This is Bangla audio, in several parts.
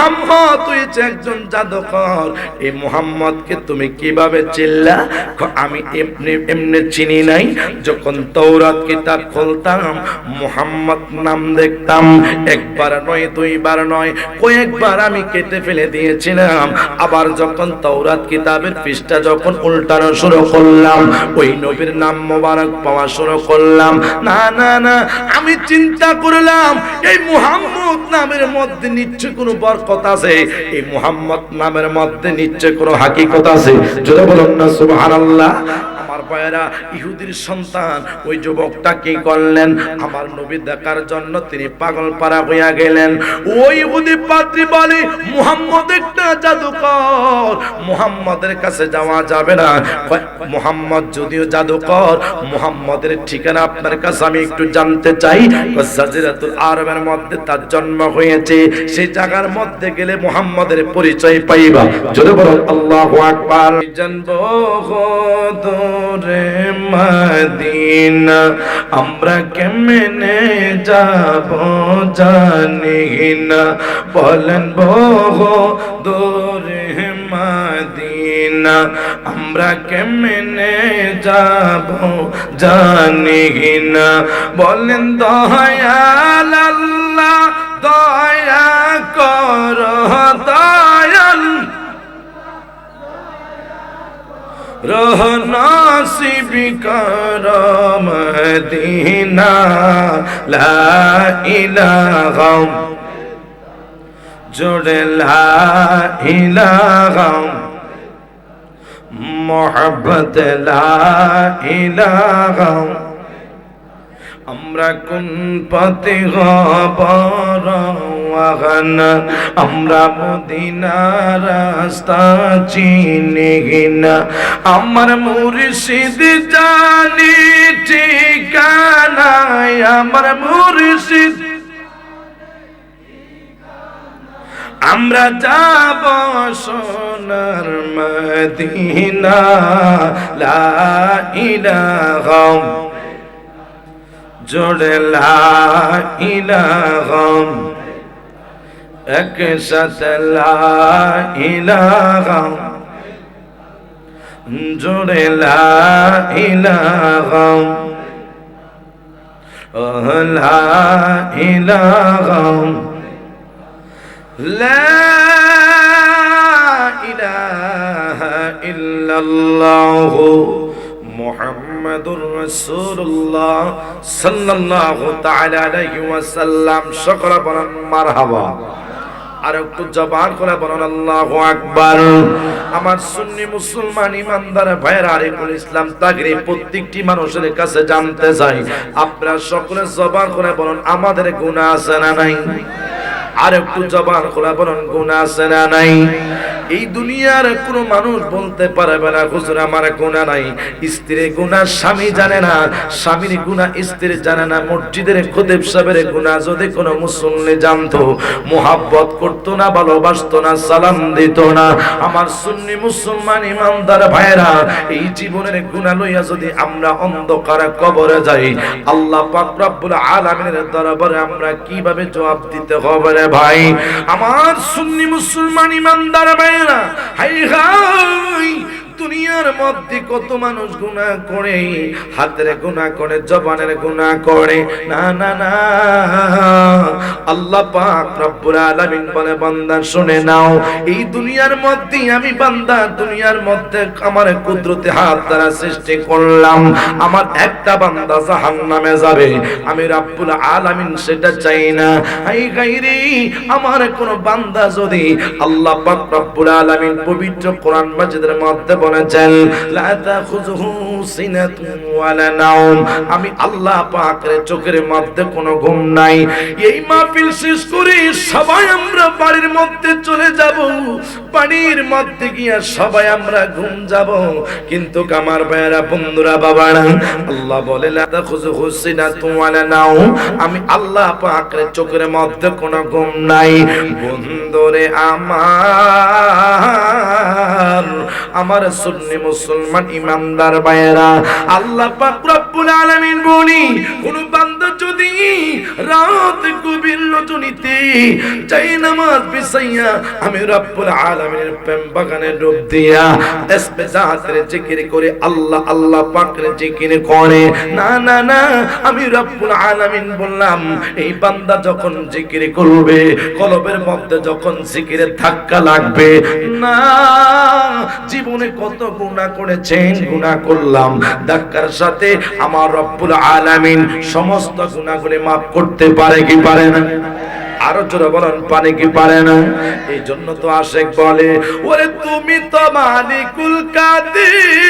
মুহাম্মদ হয়েছে একজন জাদুকর। এই মুহাম্মদকে তুমি কিভাবে চিনলা? আমি এমনি এমনি চিনি নাই, যখন তাওরাত কিতাব খুলতাম মুহাম্মদ নাম দেখতাম, একবার নয় দুইবার নয় কয়েকবার আমি কেটে ফেলে দিয়েছিলাম। আবার যখন তাওরাত কিতাবের পৃষ্ঠা যখন উল্টানো শুরু করলাম, ওই নবীর নাম মোবারক পাওয়া শুরু করলাম। না না না, আমি চিন্তা করলাম এই মুহাম্মদ নামের মধ্যে নিশ্চয় কোনো বরকত আছে, এই মুহাম্মদ নামের মধ্যে নিশ্চয় কোনো হাকিকত আছে। জোরে বলুন না সুবহানাল্লাহ। আমার ভাইয়েরা, ইহুদির সন্তান ওই যুবকটা কি করলেন? আমার নবী দেখার জন্য তিনি পাগল পারা হইয়া গেলেন। ওই ইহুদি পাদ্রী বলে মুহাম্মদ একটা জাদুকর, মুহাম্মদের কাছে যাওয়া যাবে না। মুহাম্মদ যদিও জাদুকর, মুহাম্মদের ঠিকানা আপনার কাছে আমি একটু জানতে চাই। জাজিরাতুল আরবের মধ্যে তার জন্ম হয়েছে, সেই জায়গার মধ্যে গেলে মুহাম্মদের পরিচয় পাইবা। জোরে বলুন আল্লাহু আকবার। জানবো দূরে মদিনা আমরা কেমনে যাব জানি না, বলেন বহু দূরে মদিনা আমরা কেমনে যাব জানি না, বলেন দয়াল আল্লাহ দয়া কর দয়াল রহ নাসিব কর মদিনা লা ইলাহা জোড়ে লা ইলাহা মোহাব্বত লা ইলাহা। আমরা কোন পথে খবর আমরা মদিনার রাস্তা চিনি না, আমার মুর্শিদ জানি ঠিকানা, আমার মুর্শিদ আমরা যাব সোনার মদিনা লা ইলাহা জোড়ে লা ইলাহা একসাথে লা ইলাহা জোড়ে লা ইলাহা লা ইলাহা লা ইলাহা ইল্লাল্লাহু মুহাম্মাদুর রাসূলুল্লাহ সাল্লাল্লাহু তাআলা আলাইহি ওয়াসাল্লাম। সকলে বলেন মারহাবা। আর একটু জবান করে বলেন আল্লাহু আকবার। আমার সুন্নি মুসলমান ইমানদার ভাইরা, আরিফুল ইসলাম তাগরি প্রত্যেকটি মানুষের কাছে জানতে চাই, আপনারা সকলে জবান করে বলেন আমাদের গুনাহ আছে না নাই? আর একটু জবান করে বলেন গুনাহ আছে না নাই? এই দুনিয়ার কোনো মানুষ বলতে পারবে না হুজুর আমার গুনাহ নাই। স্ত্রীর গুনাহ স্বামী জানে না, স্বামীর গুনাহ স্ত্রী জানে না। মসজিদের খতিব সাহেবের গুনাহ যদি কোনো মুসল্লি জানতো, মোহাব্বত করতো না, ভালোবাসতো না, সালাম দিত না। আমার সুন্নি মুসলমান ইমানদার ভাইরা, এই জীবনের গুনাহ লইয়া যদি আমরা অন্ধকারে কবরে যাই, আল্লাহ পাক রব্বুল আলামিনের দরবারে আমরা কিভাবে জবাব দিতে হবে রে ভাই? আমার সুন্নি মুসলমান ইমানদার ভাই, হাই হাই দুনিয়ার মধ্যে কত মানুষ গুনাহ করে, হাতের গুনাহ করে, জবানের গুনাহ করে। না না না, আল্লাহ পাক রব্বুল আলামিন বলে বান্দা শুনে নাও, এই দুনিয়ার মধ্যে আমি বান্দা দুনিয়ার মধ্যে আমার কুদরতে হাত দ্বারা সৃষ্টি করলাম। আমার একটা বান্দা জাহান্নামে যাবে, আমি রব্বুল আলামিন সেটা চাই না। হাই গায়রে, আমার কোন বান্দা যদি আল্লাহ পাক রব্বুল আলামিন পবিত্র কোরআন মাজিদের মধ্যে বলেছেন লা তাখুযুহু সিনাতুন ওয়ালা নাওম, আমি আল্লাহ পাকের চোখের মধ্যে কোনো ঘুম নাই। এই মাহফিল শেষ করে সবাই আমরা বাড়ির মধ্যে চলে যাব, বাড়ির মধ্যে গিয়া সবাই আমরা ঘুম যাব। কিন্তু আমার ভাইয়েরা, বন্ধুরা, বাবারা, আল্লাহ বলে লা তাখুযুহু সিনাতুন ওয়ালা নাওম, আমি আল্লাহ পাকের চোখের মধ্যে কোনো ঘুম নাই। বন্ধুরে আমার, আমার সুন্নি মুসলমান ইমানদার ভাইয়েরা, আল্লাহ পাক রব্বুল আলামিন বলি, কোন বান্দা যদি রাত গভীর রজনীতে চাই নামাজ বিছাইয়া আমি রব্বুল আলামিনের প্রেম বাগানে ডুব দিয়া ইসতিগফারের জিকির করে আল্লাহ আল্লাহ পাকের জিকির করে, না না না, আমি রব্বুল আলামিন বললাম এই বান্দা যখন জিকির করবে কলবের মধ্যে যখন জিকিরের ধাক্কা লাগবে, না জীবনে কত গুনাহ করেছেন, গুনাহ করলাম, ধাক্কার সাথে আমার রব্বুল আলামিন সমস্ত গুনাহগুলি মাফ করতে পারে কি পারে না? আরো জোরে বলেন, পারে কি পারে না? এই জন্য তো আশেক বলে, ওরে তুমি তো মালিকুল কাদির,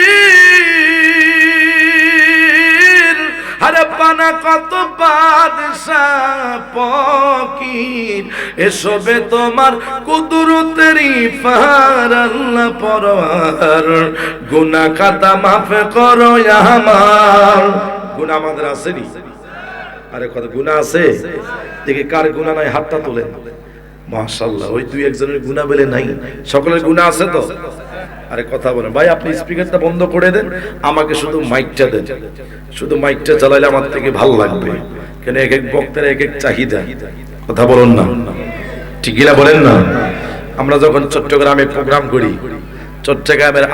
আরে পানা কত বাদশাহ ফকির, এসবে তোমার কুদরতেরই পার আল্লাহ পরওয়ার, গুনাহ খাতা মাফ করো আমার। গুনাহ আমাদের আছে নি? আরে কত গুনাহ আছে, দেখি কার গুনাহ নাই হাতটা তোলেন। মাশাআল্লাহ, ওই দুই একজনের গুনাহ বলে নাই, সকলের গুনাহ আছে তো? আরে কথা বলেন ভাই, আপনি স্পিকারটা বন্ধ করে দেন, আমাকে শুধু মাইকটা দেন, শুধু মাইকটা চালাইলে আমার থেকে ভালো লাগবে, কেন এক এক বক্তার এক এক চাহিদা। কথা বলুন না, ঠিকই না বলেন না? আমরা যখন চট্টগ্রামে প্রোগ্রাম করি, চট্টগ্রামের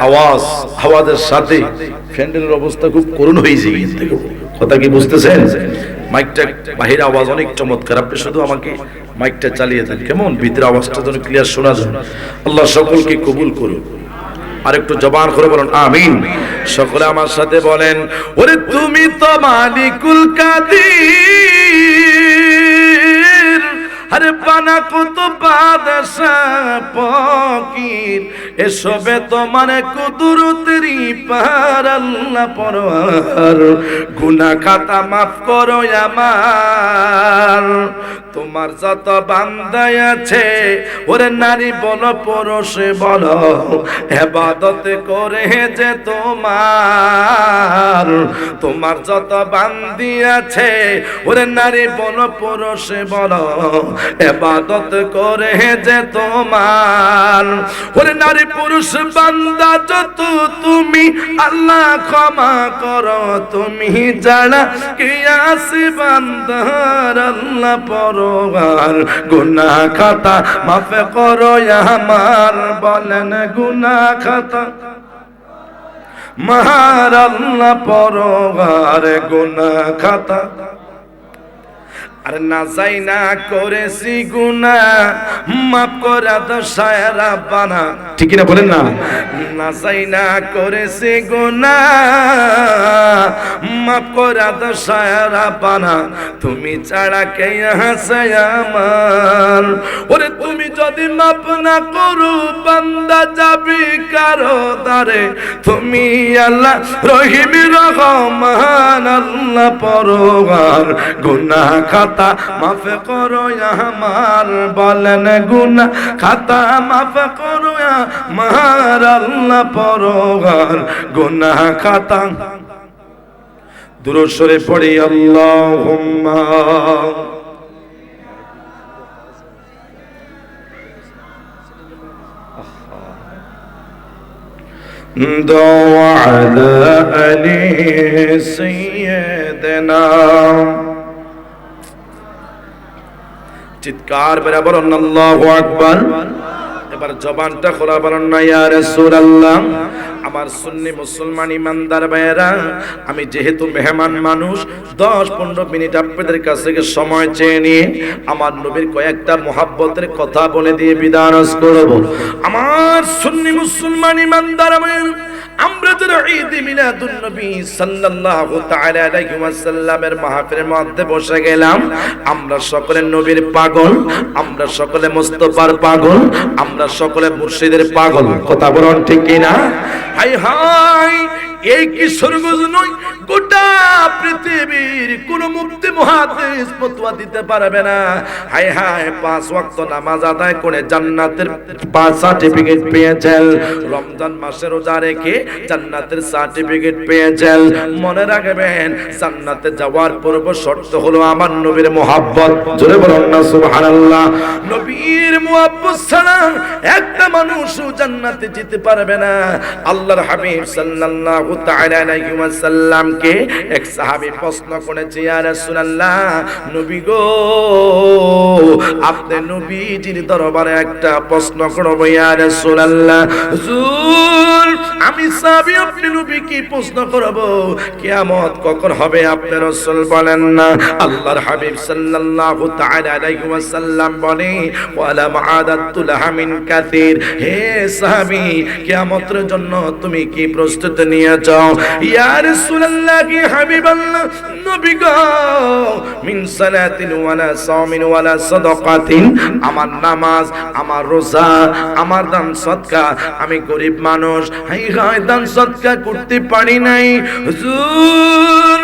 আওয়াজের সাথে ফ্যান্ডেলের অবস্থা খুব করুণ হয়ে যায়। কথা কি বুঝতেছেন? মাইকটা বাহির আওয়াজ অনেক চমৎকার, আপনি শুধু আমাকে মাইকটা চালিয়ে দেন, কেমন ভিতরে আওয়াজটা যেন ক্লিয়ার শোনা যায়। আল্লাহ সকলকে কবুল করুন। আর একটু জবান করে বলেন আমিন। সকলে আমার সাথে বলেন, ওরে তুমি তো মালিকুল কাদির, আরে পানা কত বাদশাহ ফকির, এসবে তোমার কুদরতেরই পার আল্লাহ পরওয়ার, গুনাহ খাতা মাফ করো আমার। তোমার যত বান্দা আছে, ওরে নারী বলো পুরুষ বলো, ইবাদত করে যে তোমার, তোমার যত বান্দি আছে, ওরে নারী বলো পুরুষ বলো, ইবাদত করে যে তোমার, ওরে নারী পুরুষ বান্দা যত তুমি আল্লাহ ক্ষমা করো, তুমি জানা কি আসি বান্দার আল্লাহ পরওয়ার, গুনাহ খাতা মাফ করো আমার। বলেন গুনাহ খাতা মার আল্লাহ পরওয়ার, গুনাহ খাতা। আর না যাই না করেছি গুনাহ মাফ করে দাও সায়রা বানা, ঠিক না বলেন না? না যাই না করেছি গুনাহ মাফ করে দাও সায়রা বানা, তুমি ছাড়া কে আছে আমার। ওরে তুমি যদি মাফ না করো বান্দা যাবি কারো দ্বারে, তুমি আল্লাহ রহিম রহমান আল্লাহ পরওয়ার, গুনাহ খাতা মাফ করো আমার। বলেন গুনাহ খাতা মাফ করো আমার আল্লাহ পরওয়ার, গুনাহ খাতা। দুরূদ শরীফ পড়ি আল্লাহুম্মা দোয়া আলা আলি সাইয়্যিদিনা। চিৎকার বেরা বলেন আল্লাহু আকবার। এবার জবানটা খোলা বলেন না ইয়া রাসূলুল্লাহ। আমার সুন্নি মুসলমান ইমানদার ভাইয়েরা, আমি যেহেতু মেহমান মানুষ, 10-15 মিনিট আপনাদের কাছ থেকে সময় চেয়ে নিয়ে আমার নবীর কয়েকটা মুহাব্বতের কথা বলে দিয়ে বিদায় করব। আমার সুন্নি মুসলমান ইমানদার ভাইয়েরা, আমরা যারা ঈদ মিলাদুন নবী সাল্লাল্লাহু তাআলা আলাইহি ওয়াসাল্লামের মাহফিলের মধ্যে বসে গেলাম, আমরা সকলে নবীর পাগল, আমরা সকলে মুস্তাফার পাগল, আমরা সকলে মুর্শিদের পাগল। কথা বলেন ঠিক কি না? হাই হাই, এই কিশোরগঞ্জ নয়, গোটা পৃথিবীর কোন মুফতি মুহাদ্দিস ফতোয়া দিতে পারবে না। হায় হায় 5 ওয়াক্ত নামাজ আদায় করে জান্নাতের 5 সার্টিফিকেট পেয়েছেন, রমজান মাসে রোজা রেখে জান্নাতের সার্টিফিকেট পেয়েছেন। মনে রাখবেন জান্নাতে যাওয়ার পূর্ব শর্ত হলো আমার নবীর মুহাব্বত। জোরে বলুন না সুবহানাল্লাহ। নবীর মুহাব্বত ছাড়া একটা মানুষও জান্নাতে যেতে পারবে না। আল্লাহর হাবিব সাল্লাল্লাহু তাআলা আলাইহি ওয়াসাল্লামকে এক সাহাবী প্রশ্ন করেছে, ইয়া রাসূলুল্লাহ, নবী গো আপনি নবীজির দরবারে একটা প্রশ্ন করব ইয়া রাসূলুল্লাহ। হুজুর আমি সাহাবী, আপনি নবী কি প্রশ্ন করব? কিয়ামত কখন হবে আপনি রাসূল বলেন না। আল্লাহর হাবিব সাল্লাল্লাহু তাআলা আলাইহি ওয়াসাল্লাম বলে, ওয়ালা মাআদাতু লাহা মিন কাসীর। হে সাহাবী, কিয়ামতের জন্য তুমি কি প্রস্তুতি নিয়েছো? ইয়া রাসূলুল্লাহ, কি হাবিবাল্লাহ, নবী গো মিন সালাতিন ওয়ালা সাওমিন ওয়ালা সাদাকাতিন, আমার নামাজ, আমার রোজা, আমার দান সদকা, আমি গরিব মানুষ, হাই হাই দান সদকা করতে পারি নাই হুজুর।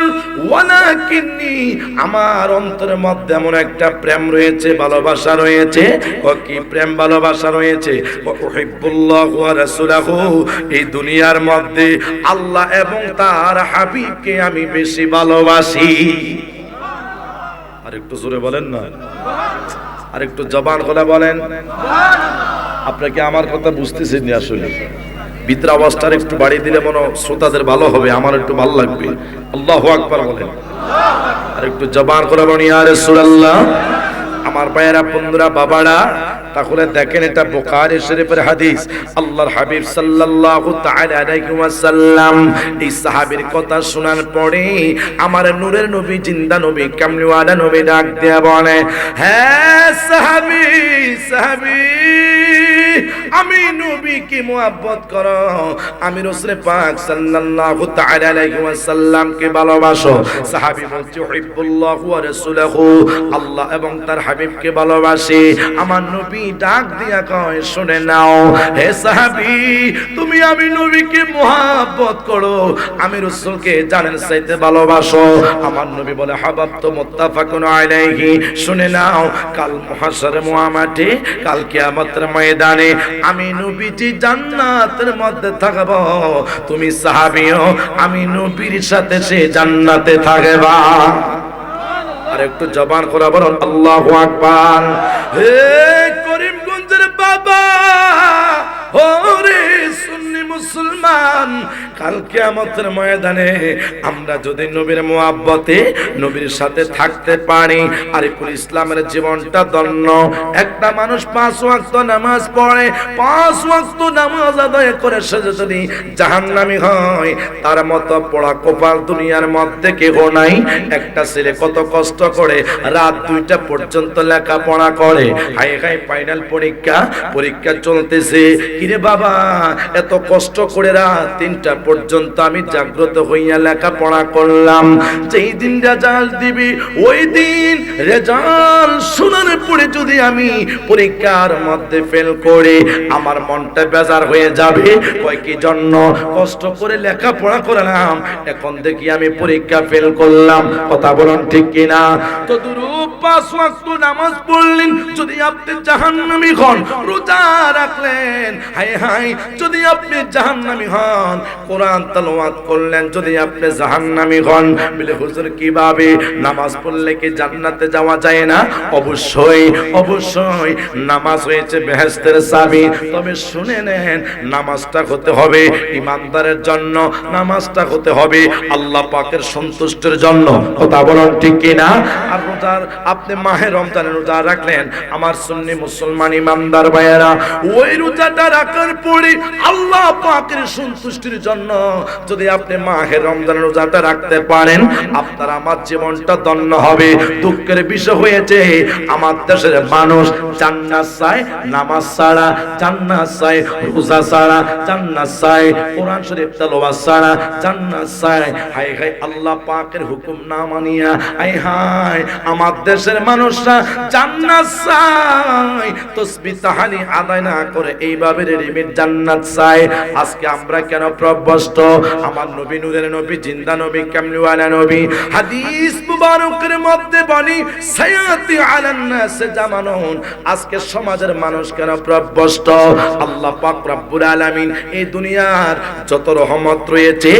ওয়ালাকিন্নি, আমার অন্তরের মধ্যে এমন একটা প্রেম রয়েছে, ভালোবাসা রয়েছে। ও কি প্রেম ভালোবাসা রয়েছে? উহিব্বুল্লাহু ওয়া রাসূলুহু, এই দুনিয়ার মধ্যে আল্লাহ এবং তার হাবিবকে আমি বেশি ভালোবাসি। আর একটু জোরে বলেন না, আর একটু জবান খোলা বলেন। আপনাকে আমার কথা বুঝতেছেন না? আসলে ভিতর আওয়াজটা একটু বাড়িয়ে দিলে মনে শ্রোতাদের ভালো হবে, আমার একটু ভালো লাগবে। আল্লাহু আকবার বলেন। আর একটু জবান খোলা বলেন, ইয়া রাসূলুল্লাহ। আমার ভাইয়েরা, বন্ধুরা, বাবারা, তাহলে দেখেন এটা বুখারী শরীফের হাদিস। আল্লাহর হাবিব সাল্লাল্লাহু তাআলা আলাইহি ওয়াসাল্লাম এই সাহাবীর কথা শোনার পরে আমার নূরের নবী, জিন্দা নবী, কামলিওয়ালা নবী ডাক দেয়া বলে, হ্যাঁ সাহাবী, সাহাবী, আমি নবীকে মুহাব্বত করো, আমি রাসূল পাক সাল্লাল্লাহু তাআলা আলাইহি ওয়াসাল্লামকে ভালোবাসো। সাহাবী বলছে, উহিব্বুল্লাহু ওয়া রাসূলুহু, আল্লাহ এবং তার হাবিবকে ভালোবাসি। আমার নবী ডাক দিয়া কয়, শুনে নাও হে সাহাবী, তুমি আমি নবীকে মুহাব্বত করো, আমি রাসূলকে জানের চাইতে ভালোবাসো। আমার নবী বলে, হাবাবতু মুত্তাফাকুন আলাইহি। শুনে নাও, কাল মুহাশারে মুআমাতে, কাল কিয়ামতের ময়দানে আমি নবীজি জান্নাতের মধ্যে থাকব, তুমি সাহাবীও আমি নবীর সাথে সে জান্নাতে থাকবা। আর একটু জবান খোলা বলুন আল্লাহু আকবার। হে করিমগঞ্জের বাবা, ওরে সুন্নি মুসলমান, কাল কিয়ামতের ময়দানে আমরা যদি নবীর মুহাব্বতে নবীর সাথে থাকতে পারি, আরিফুল ইসলামের জীবনটা ধন্য। একটা মানুষ 5 ওয়াক্ত নামাজ পড়ে, 5 ওয়াক্ত নামাজ আদায় করে সে যদি জাহান্নামী হয়, তার মতো পড়া কপাল দুনিয়ার মধ্যে কেহ নাই। একটা ছেলে কত কষ্ট করে রাত 2টা পর্যন্ত লেখাপড়া করে, হাই হাই ফাইনাল পরীক্ষা, পরীক্ষা চলতেছে, কিরে বাবা এত কষ্ট করে রাত 3টা পর্যন্ত আমি জাগ্রত হইয়া লেখাপড়া করলাম, যেই দিন রেজাল্ট দিবি ওই দিন রেজাল্ট শোনার পরে যদি আমি পরীক্ষার মধ্যে ফেল করি, আমার মনটা বেজার হয়ে যাবে। কয় কি জন্য? কষ্ট করে লেখাপড়া করলাম, এখন দেখি আমি পরীক্ষা ফেল করলাম। কথা বলুন ঠিক কিনা? তো দুরূপ 5 ওয়াক্ত নামাজ পড়লেন, যদি আপনি জাহান্নামী হন, রোজা রাখলেন, হায় হায় যদি আপনি জাহান্নামী হন, কোরআন তেলাওয়াত করলেন, যদি আপনি জাহান্নামী হন, বলে হুজুর কিভাবে? নামাজ পড়লে কি জান্নাতে যাওয়া যায় না? অবশ্যই, অবশ্যই নামাজ হয়েছে বেহেশতের চাবি। তবে শুনে নেন, নামাজটা হতে হবে ইমানদারের জন্য, নামাজটা হতে হবে আল্লাহ পাকের সন্তুষ্টির জন্য। কথা বলুন ঠিক কিনা? আর রোজার আপনি মাহে রমজানের রোজা রাখলেন, আমার সুন্নি মুসলমান ইমানদার ভাইয়েরা, ওই রোজাটা রাখার পরে আল্লাহ পাকের সন্তুষ্টির জন্য যদি আপনি মাহে রমজানের রোজাটা রাখতে পারেন, আপনার আমার জীবনটা ধন্য হবে। দুঃখের বিষয় হয়েছে আমার দেশের মানুষ জান্নাত চায় নামাজ ছাড়া, জান্নাত চায় রোজা ছাড়া, জান্নাত চায় কোরআন শরীফ তেলাওয়াত ছাড়া, জান্নাত চায় হায় হায় আল্লাহ পাকের হুকুম না মানিয়া, হায় হায় আমার দেশের মানুষরা জান্নাত চায় তাসবিহ তাহলিল আদায় না করে এইভাবে রেডিমেড জান্নাত চায়। আজকে আমরা কেন প্রভ্র স্পষ্ট। আমার নবী নূরের নবী, জিন্দা নবী, কামলিওয়ালা নবী। হাদিস মুবারকের মধ্যে বলি সায়াতি আলান নাস জামানুন, আজকে সমাজের মানুষ কেন প্রভ্রষ্ট? আল্লাহ পাক রব্বুল আলামিন এই দুনিয়ার যত রহমত রয়েছে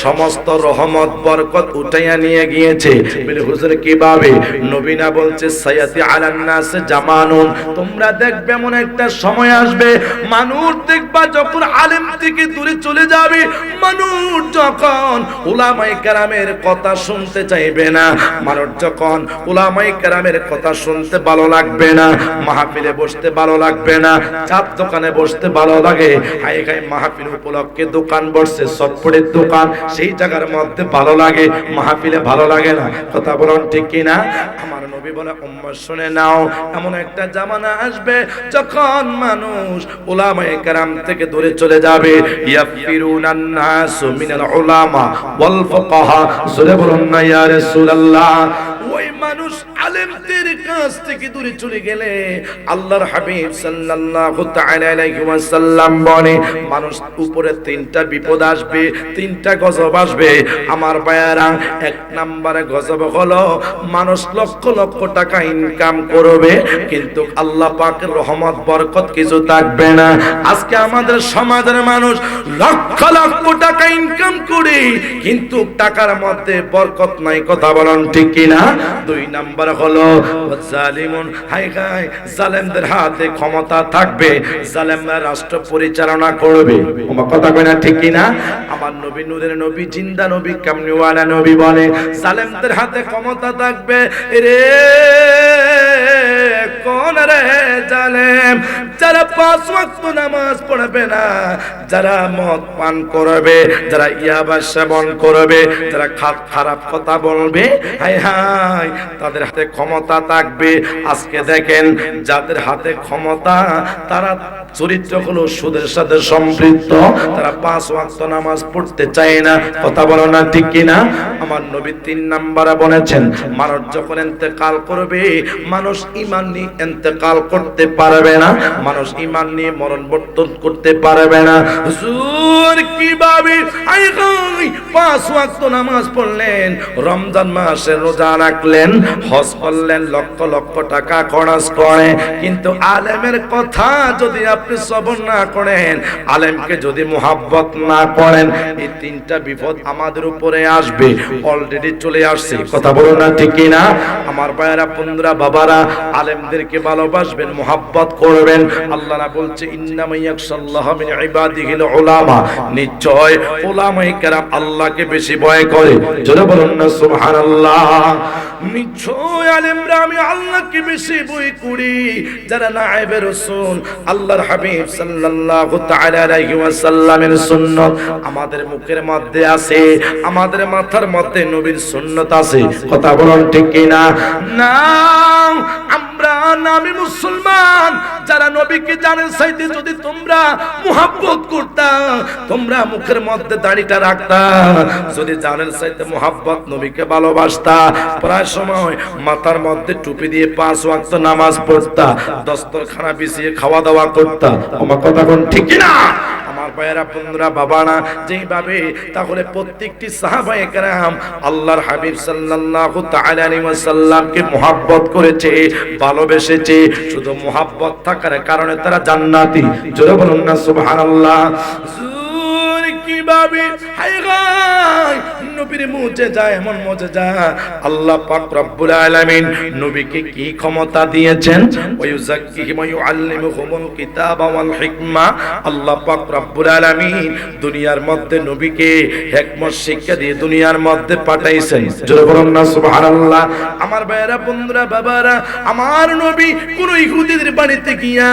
সমস্ত রহমত বরকত উঠাইয়া নিয়ে গিয়েছে। বলে হুজুর কিভাবে? নবী না বলছে সায়াতি আলান নাস জামানুন, তোমরা দেখবে এমন একটা সময় আসবে মানুষ দেখবা যখন আলেম থেকে দূরে চলে যাবে, মানুষ যখন উলামায়ে কেরামের কথা শুনতে চাইবে না, মানুষ যখন উলামায়ে কেরামের কথা শুনতে ভালো লাগবে না, মাহফিলে বসতে ভালো লাগবে না, চার দোকানে বসতে ভালো লাগে, হাই হাই মাহফিল উপলক্ষে দোকান বসছে, চটপটের দোকান, সেই জায়গার মধ্যে ভালো লাগে, মাহফিলে ভালো লাগে না। কথা বলুন ঠিক কিনা? আমার নবী বলে উম্মত শুনে নাও, এমন একটা জামানা আসবে যখন মানুষ উলামায়ে কেরাম থেকে দূরে চলে যাবে। ইয়াফিরুনান নাসু মিনাল উলামা ওয়াল ফুকাহা, জোরে বলুন না ইয়া রাসূলুল্লাহ। ওই মানুষ আলেমদের কাছ থেকে দূরে চলে গেলে আল্লাহর হাবিব সাল্লাল্লাহু তাআলা আলাইহি ওয়াসাল্লাম বলে মানুষ উপরে তিনটা বিপদ আসবে, তিনটা গজব আসবে। আমার ভাইয়ারা, এক নম্বরে গজব হলো মানুষ লক্ষ লক্ষ টাকা ইনকাম করবে কিন্তু আল্লাহ পাকের রহমত বরকত কিছু থাকবে না। আজকে আমাদের সমাজের মানুষ লক্ষ লক্ষ টাকা ইনকাম করে কিন্তু টাকার মধ্যে বরকত নাই। কথা বলেন ঠিক কিনা? দুই নাম্বার হলো জালিমুন, হাই হাই জালেমদের হাতে ক্ষমতা থাকবে, জালেমরা রাষ্ট্র পরিচালনা করবে। আমার কথা কই না ঠিক কিনা? আমার নবী নূরের নবী, জিন্দা নবী, কামলিওয়ালা নবী বলে জালেমদের হাতে ক্ষমতা থাকবে। রে কোন রে জালেম? যারা 5 ওয়াক্ত নামাজ পড়বে না, যারা মদ পান করবে, যারা ইয়াবা সেবন করবে, যারা খারাপ কথা বলবে, হাই হাই তাদের হাতে ক্ষমতা থাকবে। আজকে দেখেন যাদের হাতে ক্ষমতা তারা চরিত্রগুলো সুদের সাথে সম্পৃক্ত, তারা 5 ওয়াক্ত নামাজ পড়তে চায় না। কথা বলো না ঠিক কিনা? আমার নবী 3 নম্বরে বলেছেন মানুষ যখন ইন্তেকাল করবে, মানুষ ঈমান নিয়ে ইন্তেকাল করতে পারবে না, মানুষ ঈমান নিয়ে মরণবর্তন করতে পারবে না। হুজুর কিভাবে? আই হাই 5 ওয়াক্ত নামাজ পড়লেন, রমজান মাসে রোজা রাখলেন, হজ করলেন, লক্ষ লক্ষ টাকা খরচ করে, কিন্তু আলেমের কথা যদি আপনি শ্রবণ না করেন, আলেমকে যদি মুহাব্বত না করেন, এই তিনটা বিপদ আমাদের উপরে আসবে, অলরেডি চলে আসছে। কথা বলো না ঠিক কিনা? আমার ভাইয়েরা, বন্ধুরা, বাবারা, আলেমদেরকে ভালোবাসবেন, মুহাব্বত করবেন। আল্লাহ না বলছে ইন্নামা ইয়াখশাল্লাহা মিন ইবাদিহিল উলামা, নিশ্চয় উলামায়ে কেরাম আল্লাহকে বেশি ভয় করে। জোরে বলুন না সুবহানাল্লাহ। নিশ্চয় আলেমরা আমি আল্লাহকে বেশি ভয় করি। যারা নায়েবে রাসূল আল্লাহর হাবিব সাল্লাল্লাহু তাআলা আলাইহি ওয়াসাল্লামের সুন্নাত আমাদের মুখের মধ্যে আছে, আমাদের মাথার মধ্যে নবীর সুন্নাত আছে। কথা বলুন ঠিক কিনা? না আমরা নামী মুসলমান যারা নবীকে জানেন চাইতে যদি তোমরা মুহাব্বত করতা, তোমরা মুখের মধ্যে দাড়িটা রাখতা, যদি জানেন চাইতে মুহাব্বত নবীকে ভালোবাসতা, প্রায় সময় মাথার মধ্যে টুপি দিয়ে 5 ওয়াক্ত নামাজ পড়তা, দস্তরখানা বিছিয়ে খাওয়া দাওয়া করতা। আমার কথা কোন ঠিক কিনা? আমার ভাইয়েরা, বন্ধুরা, বাবারা, যেইভাবে তাহলে প্রত্যেকটি সাহাবায়ে কেরাম আল্লাহর হাবিব সাল্লাল্লাহু তাআলা আলাইহি ওয়াসাল্লামকে মুহাব্বত করেছে, ভালোবেসেছে, শুধু মুহাব্বত থাকার কারণে তারা জান্নাতি। জোরে বলুন না সুবহানাল্লাহ। কিভাবে? হায় হায় নবীর মুজিজা, এমন মুজিজা আল্লাহ পাক রব্বুল আলামিন নবীকে কি ক্ষমতা দিয়েছেন? ওয়ায়ুযাক্কিহিম ওয়া ইউআল্লিমুহুমুল কিতাবা ওয়াল হিকমা। আল্লাহ পাক রব্বুল আলামিন দুনিয়ার মধ্যে নবীকে হিকমত শিক্ষা দিয়ে দুনিয়ার মধ্যে পাঠাইছেন। জোরে বলুন না সুবহানাল্লাহ। আমার ভাইয়েরা, বন্ধুরা, বাবারা, আমার নবী কোন ইহুদিদের বাড়িতে গিয়া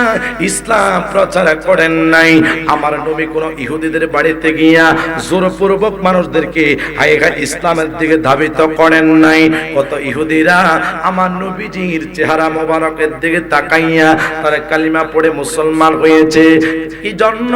ইসলাম প্রচার করেন নাই। আমার নবী কোন ইহুদিদের বাড়িতে গিয়া জোরপূর্বক মানুষদেরকে হাই খাই ইসলামের দিকে ধাবিত করেন নাই। কত ইহুদিরা আমার নবীজির চেহারা মোবারকের দিকে তাকাইয়া তারা কালিমা পড়ে মুসলমান হয়েছে। কি জন্য?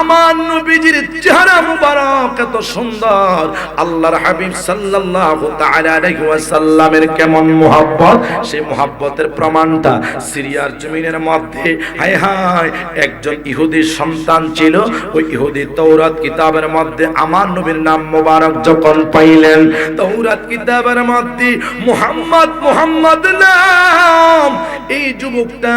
আমার নবীজির চেহারা মোবারক এত সুন্দর, আল্লাহর হাবিব সাল্লাল্লাহু তাআলা আলাইহি ওয়াসাল্লামের কেমন মুহাব্বত, সেই মুহাব্বতের প্রমাণটা সিরিয়ার জমিনের মধ্যে হায় হায় একজন ইহুদির সন্তান ছিল। ওই ইহুদি তাওরাত কিতাবের মধ্যে আমার নবীর নাম মোবারক যখন পাইলেন, তাওরাত কিতাবের মধ্যে মুহাম্মদ মুহাম্মদ নাম, এই যুবকটা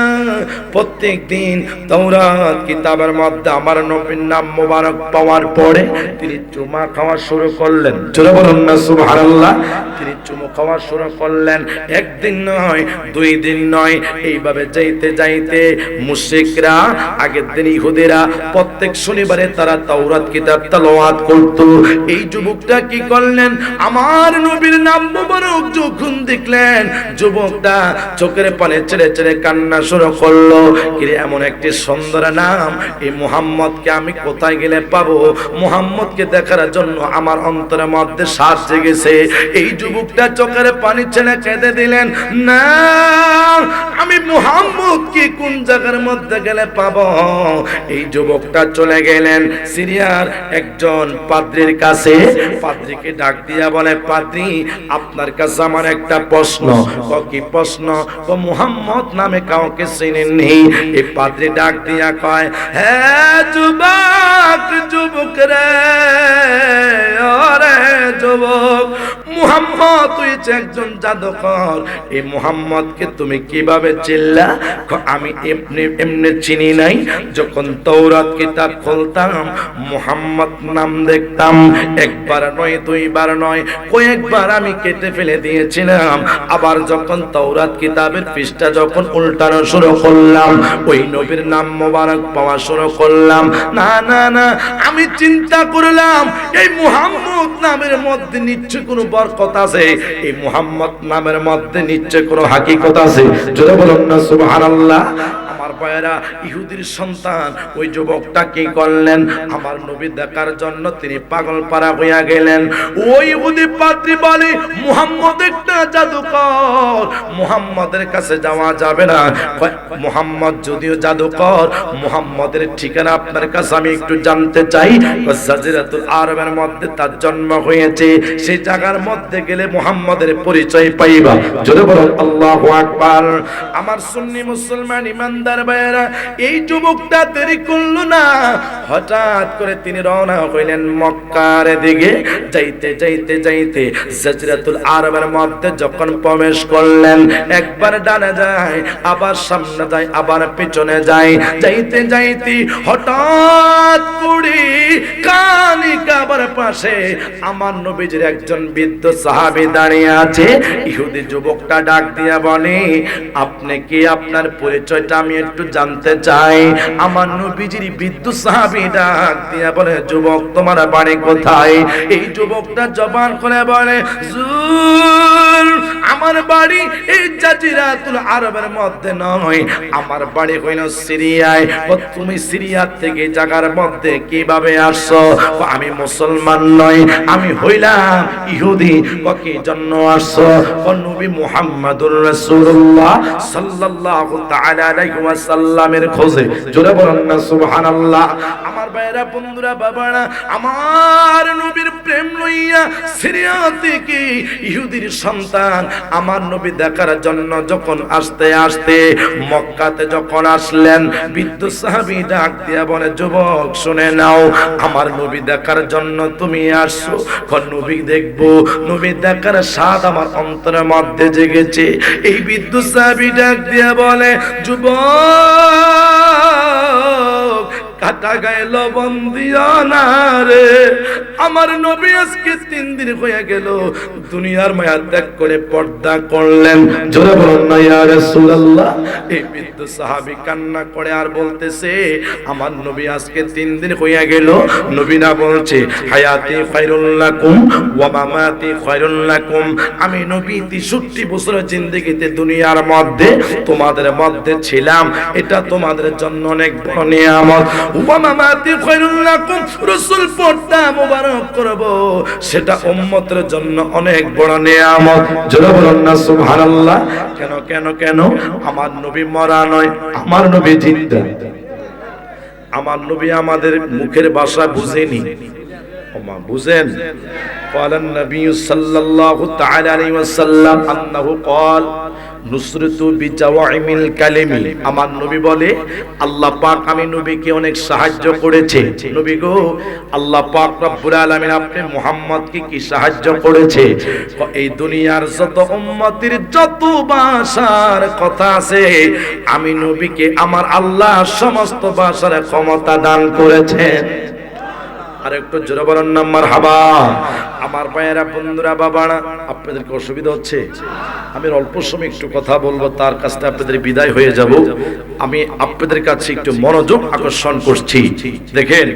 প্রত্যেক দিন তাওরাত কিতাবের মধ্যে আমার নবীর নাম মোবারক পাওয়ার পরে তিনি চুমা খাওয়া শুরু করলেন। জোরে বলুন না সুবহানাল্লাহ। তিনি চুমু খাওয়া শুরু করলেন। একদিন নয়, দুই দিন নয়, এইভাবে যাইতে যাইতে মুশরিকরা, আগের দিন ইহুদিরা প্রত্যেক শনিবারে তারা তাওরাত কিতাব তেলাওয়াত করত। এই যুবকটা কি করলেন? আমার নবীর নাম মোবারক যখন দেখলেন, যুবকটা চোখের পানি ছেড়ে ছেড়ে কান্না শুরু করলো। কি এমন একটি সুন্দর নাম, এই মুহাম্মদকে আমি কোথায় গেলে পাবো? মুহাম্মদকে দেখার জন্য আমার অন্তরের মধ্যে শ্বাস জেগেছে। এই যুবকটা চোখের পানি ছেড়ে কেঁদে দিলেন, না আমি মুহাম্মদকে কোন জায়গার মধ্যে গেলে পাবো? এই যুবকটা চলে গেলেন সিরিয়ার একজন পাদ্রীর কাছে। পাদ্রীকে ডাক দিয়া বলে, পাদ্রী আপনার কাছে আমার একটা প্রশ্ন। কি প্রশ্ন? মুহাম্মদ নামে কাউকে চিনেননি? এই পাদ্রী ডাক দিয়া কয়, হ্যাঁ যুবক, যুবক রে, ওরে যুবক, মুহাম্মদ হইছে একজন জাদুকর। এই মুহাম্মদকে তুমি কিভাবে চিনলা? আমি এমনি চিনি নাই। যখন তাওরাত কিতাব খুলতাম মুহাম্মদ নাম দেখতাম, একবার নয়, দুইবার নয়, কয়েকবার আমি কেটে ফেলে দিয়েছিলাম। আবার যখন তাওরাত কিতাবের পৃষ্ঠা যখন উল্টানো শুরু করলাম, ওই নবীর নাম মোবারক পাওয়া শুরু করলাম। না না না, আমি চিন্তা করলাম এই মুহাম্মদ নামের মধ্যে নিশ্চয় কোনো বরকত আছে, এই মুহাম্মদ নামের মধ্যে নিশ্চয় কোনো হাকিকত আছে। জোরে বলুন না সুবহানাল্লাহ। আমার ভাইরা, ইহুদির সন্তান ওই যুবকটা কি করলেন? আমার নবী দেখার জন্য তিনি পাগল পারা হইয়া গেলেন। ওই ইহুদি পাদ্রী বলে, মুহাম্মদ একটা জাদুকর, মুহাম্মদের কাছে যাওয়া যাবে না। মুহাম্মদ যদিও জাদুকর, মুহাম্মদের ঠিকানা আপনার কাছে আমি একটু জানতে চাই। জাজিরাতুল আরবের মধ্যে তার জন্ম হয়েছে, সেই জায়গার মধ্যে গেলে মুহাম্মদের পরিচয় পাইবা। জোরে বলুন আল্লাহু আকবার। আমার সুন্নি মুসলমান ইমানদার ভাইয়েরা, এই যুবকটা দেরি করলো না, হঠাৎ করে তিনি রওনা হইলেন মক্কার দিকে। যাইতে যাইতে যাইতে জাজিরাতুল আরবের মধ্যে যখন প্রবেশ করলেন, একবার ডানে যায়, আবার সামনে যায়, আবার পিছনে যায়। যাইতে যাইতে হঠাৎ করে কানি কাবার পাশে আমার নবীজির একজন বৃদ্ধ সাহাবী দাঁড়িয়ে আছে। ইহুদি যুবকটা ডাক দিয়া বলে, আপনি কি? আপনার পরিচয়টা আমি একটু জানতে চাই। আমার নবীজির বৃদ্ধ সাহাবী ডাক দিয়া বলে, যুবক তোমার বাড়ি কোথায়? এই যুবকটা জবান করে বলে, হুজুর আমার বাড়ি এই জাজিরাতুল আরবের মধ্যে নয়, আমার বাড়ি হইল সিরিয়ায়। তুমি সিরিয়া থেকে জায়গার মধ্যে কিভাবে আসছো? আমি মুসলমান নই, আমি হইলাম ইহুদি। কি জন্য আসছো? নবী মুহাম্মদুর রাসূলুল্লাহ সাল্লাল্লাহু তাআলা আলাইহি ওয়াসাল্লামের খোঁজে। জোরে বলেন না সুবহানাল্লাহ। আমার ভাইরা, বন্ধুরা, বাবারা, আমার নবীর প্রেম লইয়া সিরিয়া থেকে ইহুদির সন্তান আমার নবী দেখার জন্য যখন আসতে আসতে মক্কাতে যখন আসলেন, বৃদ্ধ সাহাবী ডাক দিয়া বলে, যুবক শুনে নাও, আমার নবী দেখার জন্য তুমি আসছো। নবী দেখবো, নবী দেখার স্বাদ আমার অন্তরের মধ্যে জেগেছে। এই বৃদ্ধ সাহাবী ডাক দিয়া বলে, যুবক কাটা গায়ে লবণ দিও না রে, আমার নবী আজকে 3 দিন হয়ে গেল দুনিয়ার মায়া ত্যাগ করে পর্দা করলেন। জোরে বলুন না ইয়া রাসূলুল্লাহ। এই বৃদ্ধ সাহাবী কান্না করে আর বলতেছে, আমার নবী আজকে 3 দিন হয়ে গেল। নবী না বলছে, হায়াতি খায়রুল লাকুম ওয়া মামাতি খায়রুল লাকুম, আমি নবী 63 বছরের জিন্দেগিতে দুনিয়ার মধ্যে তোমাদের মধ্যে ছিলাম, এটা তোমাদের জন্য অনেক বড় নিয়ামত। ওয়া মামাতি খায়রুল লাকুম, রাসূল পর্দা মোবারক করব সেটা উম্মতের জন্য অনেক বড় নিয়ামত। জোরে বলুন না সুবহানাল্লাহ। কেন কেন কেন? আমার নবী মরা নয়, আমার নবী জিন্দা। আমার নবী আমাদের মুখের ভাষা বুঝেনি, ওমা বুঝেন। قال النبي صلى الله تعالى عليه وسلم انه قال নুসরতু বিজাওয়াইমিল কালিমি। আমার নবী বলে আল্লাহ পাক আমি নবীকে অনেক সাহায্য করেছে। নবী গো, আল্লাহ পাক রব্বুল আলামিন আপনি মুহাম্মদকে কি সাহায্য করেছে? এই দুনিয়ার যত উম্মতের যত ভাষার কথা আছে, আমি নবীকে আমার আল্লাহ সমস্ত ভাষার ক্ষমতা দান করেছেন। আর একটু জোরে বলেন না মারহাবা। আমার ভাইয়েরা, বন্ধুরা, বাবারা, আপনাদেরকে অসুবিধা হচ্ছে? আমি অল্প সময় একটু কথা বলবো, তার কাছ থেকে আপনাদের বিদায় হয়ে যাব। আমি আপনাদের কাছে একটু মনোযোগ আকর্ষণ করছি। দেখেন,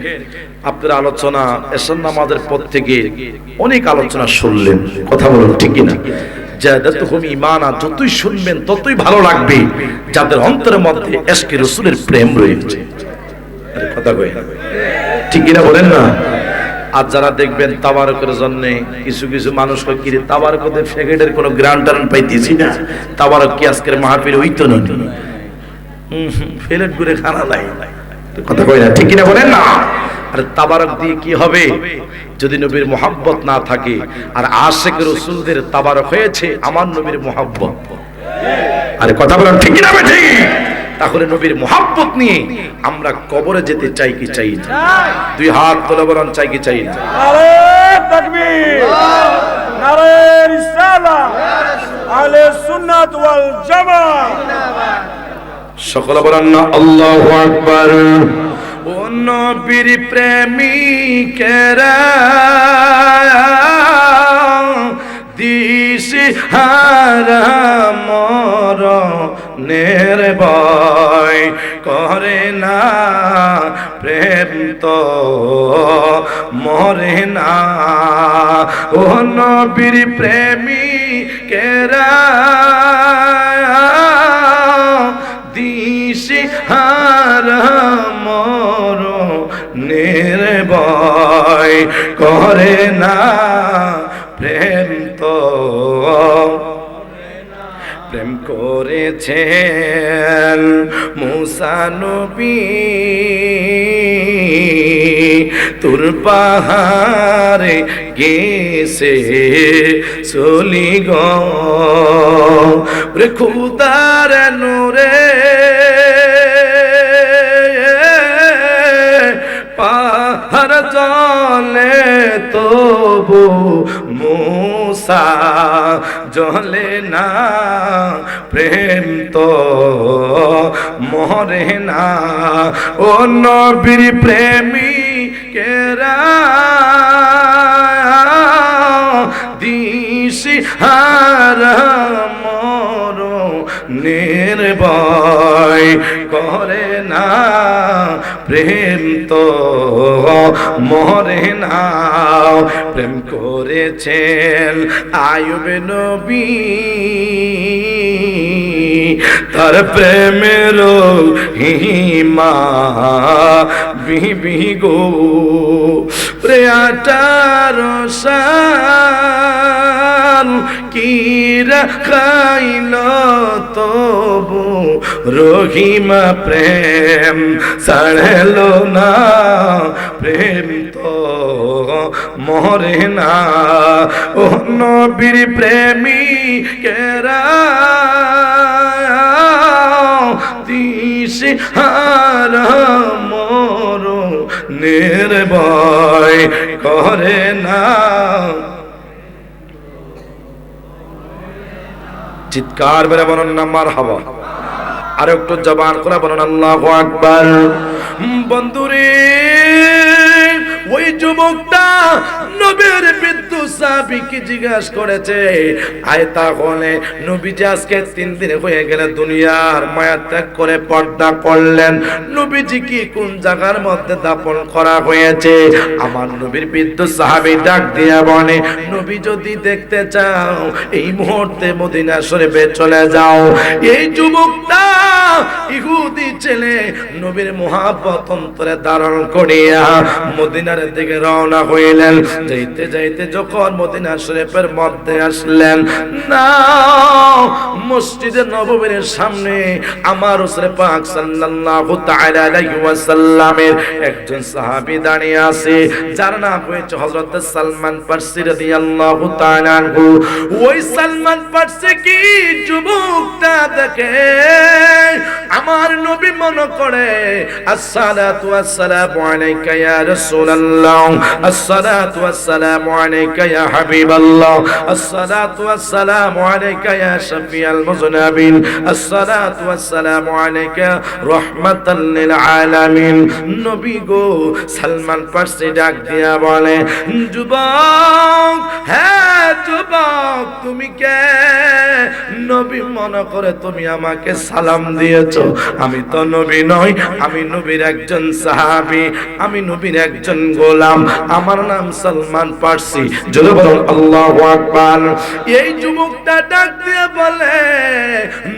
আপনারা আলোচনা এশার নামাজের পর থেকে অনেক আলোচনা শুনলেন, কথা বলুন ঠিক কিনা? যাদাতুহুম ঈমানা, যতই শুনবেন ততই ভালো লাগবে যাদের অন্তরের মধ্যে ইশকে রাসূলের প্রেম রয়েছে। আরে কথা কই ঠিক কিনা বলেন না? আর যারা দেখবেন তাবারকের জন্য কিছু কিছু মানুষ কি রে তাবারকতে ফেগেটের কোনো গ্রান্ট টার্ন পাইতেছি না, তাবারক কি আজকের মাহফিল হইতো না, ফেলেট ঘুরে খানা নাই, কথা কই না ঠিক কিনা বলেন না? আর তাবারক দিয়ে কি হবে যদি নবীর মুহাব্বত না থাকে? আর আশিক রাসূলদের তাবারক হয়েছে আমার নবীর মুহাব্বত। আরে কথা বলেন ঠিক কিনা? ঠিক। তাহলে নবীর মুহাব্বত নিয়ে আমরা কবরে যেতে চাই কি চাই না? দুই হাত তুলে বলেন চাই কি চাই না? নারে তাকবীর, নারে রিসালাত, আহলে সুন্নাত ওয়াল জামাত। সকলে বলেন না আল্লাহু আকবার। ও নবীর প্রেমিকেরা দিশে হারা মরণের ভয় করে না, প্রেম তো মরে না। ও নবীর প্রেমিকেরা দিশে হারা মরণের ভয় করে না, প্রেম তো প্রেম করেছেন মুসা নবী তুর পাহাড়ে গেছে চলি গো রে খুদার নূরে পাহাড় জলে তবু মুসা জলে না, প্রেম তো মরে না। ও নবীর প্রেমিকেরা দিশে হারা মরণের ভয় করে না, প্রেম তো মরে না। প্রেম করেছেন আইয়ুব নবী তার প্রেমের হিমা বিবি গো রে 18 সাল কি রাখাইল তবু রহিমা প্রেম ছাড়ল না, প্রেম তো মরে না। ও নবীর প্রেমিকেরা দিশে হারা মরণের ভয় করে না। চিৎকার বেড়ে বলেন না মারহাবা। আর একটু জবান করে বলেন আল্লাহু আকবার। বন্ধুরে, ওই যুবকটা নবীর বিদ্যুৎ সাহাবীকে জিজ্ঞাসা করেছে, আয় তাহলে নবীজি আজকে 3 দিন হয়ে গেলে দুনিয়ার মায়া ত্যাগ করে পর্দা করলেন, নবীজি কি কোন জায়গার মধ্যে দাফন করা হয়েছে? আমার নবীর বিদ্যুৎ সাহাবী ডাক দিয়া বলে, নবী যদি দেখতে চাও এই মুহূর্তে মদিনা শরীফে চলে যাও। এই যুবকটা ইহুদি ছেলে নবীর মুহাব্বত অন্তরে ধারণ করিয়া মদিনার দিকে রওনা হইলেন। যাইতে যাইতে যখন মদিনা শরীফের মধ্যে আসলেন, না মসজিদে নববীর সামনে আমার রাসূল পাক সাল্লাল্লাহু তাআলা আলাইহি ওয়াসাল্লামের একজন সাহাবী দাঁড়িয়ে আছে, যার নাম হয়েছে হযরত সালমান ফারসি রাদিয়াল্লাহু তাআলা আনহু। ওই সালমান ফারসি কি যুবকটা দেখে আমার নবী মনে করে, আসসালাতু ওয়াসসালামু আলাইকা ইয়া রাসূলুল্লাহ, আসসালাতু ওয়াসসালামু আলাইকা ইয়া হাবিবাল্লাহ, আসসালাতু ওয়াসসালামু আলাইকা ইয়া শাফিয়াল মুযনিবিন, আসসালাতু ওয়াসসালামু আলাইকা রাহমাতাল লিল আলামিন। নবী গো, সালমান ফারসি ডাক দিয়া বলে, যুবক, হ্যাঁ যুবক, তুমি কে? নবী মনে করে তুমি আমাকে সালাম দিয়েছো। আমি তো নবী নই, আমি নবীর একজন সাহাবী, আমি নবীর একজন গোলাম, আমার নাম সালমান ফারসি। জোরে বলুন আল্লাহু আকবার। এই যুবকটা ডাক দিয়ে বলে,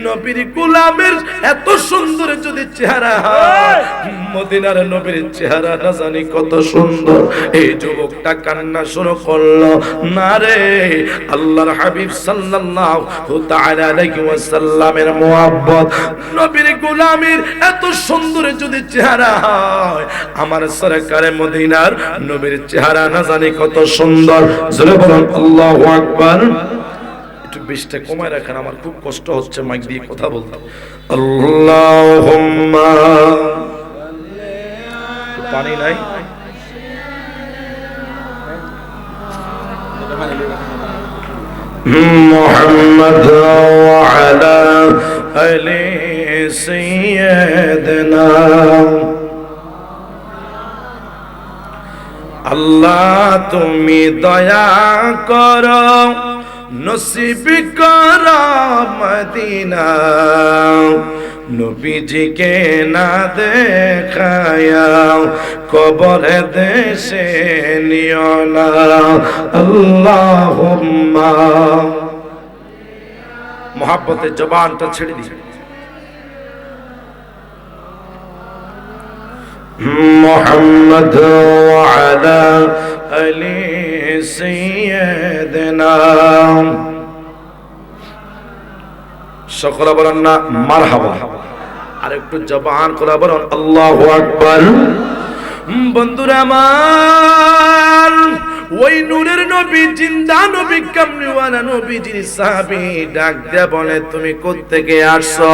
নবীর গোলামের এত সুন্দর যদি চেহারা হয়, মদিনার নবীর চেহারা না জানি কত সুন্দর। এই যুবকটা কান্না শুরু করলো, না রে, আল্লাহর হাবিব সাল্লাল্লাহু তাআলা আলাইহি ওয়াসাল্লামের মুহাব্বত, নবীর গোলামের এত সুন্দর যদি চেহারা হয়, আমার সরকারে মদিনার নবীর চেহারা না জানি কত সুন্দর। জোরে বলুন আল্লাহু আকবার। একটু বেশটা কমায় রাখেন, আমার খুব কষ্ট হচ্ছে মাইক দিয়ে কথা বলতে। আল্লাহুম্মা, পানি নাই? মুহাম্মদ ওয়া আলা আলি সাইয়্যিদিনা। আল্লাহ তুমি দয়া করো, নসিব করো মদিনা, নবীজিকে না দেখায়া কবরে দেশে নিও না। আল্লাহুম্মা, মোহাব্বতে জবানটা ছেড়ে দিই। মুহাম্মদ ওয়া আলা আলি সাইয়্যিদিনা। সকলে বলেন না মারহাবা, আর একটু জবান করে বলেন আল্লাহু আকবার। বন্ধুরা আমার, ওই নূরের নবী, জিন্দা নবী, কামলিওয়ালা নবীজির সাহাবী ডাক দিয়ে বলে, তুমি কোত্থেকে আসছো?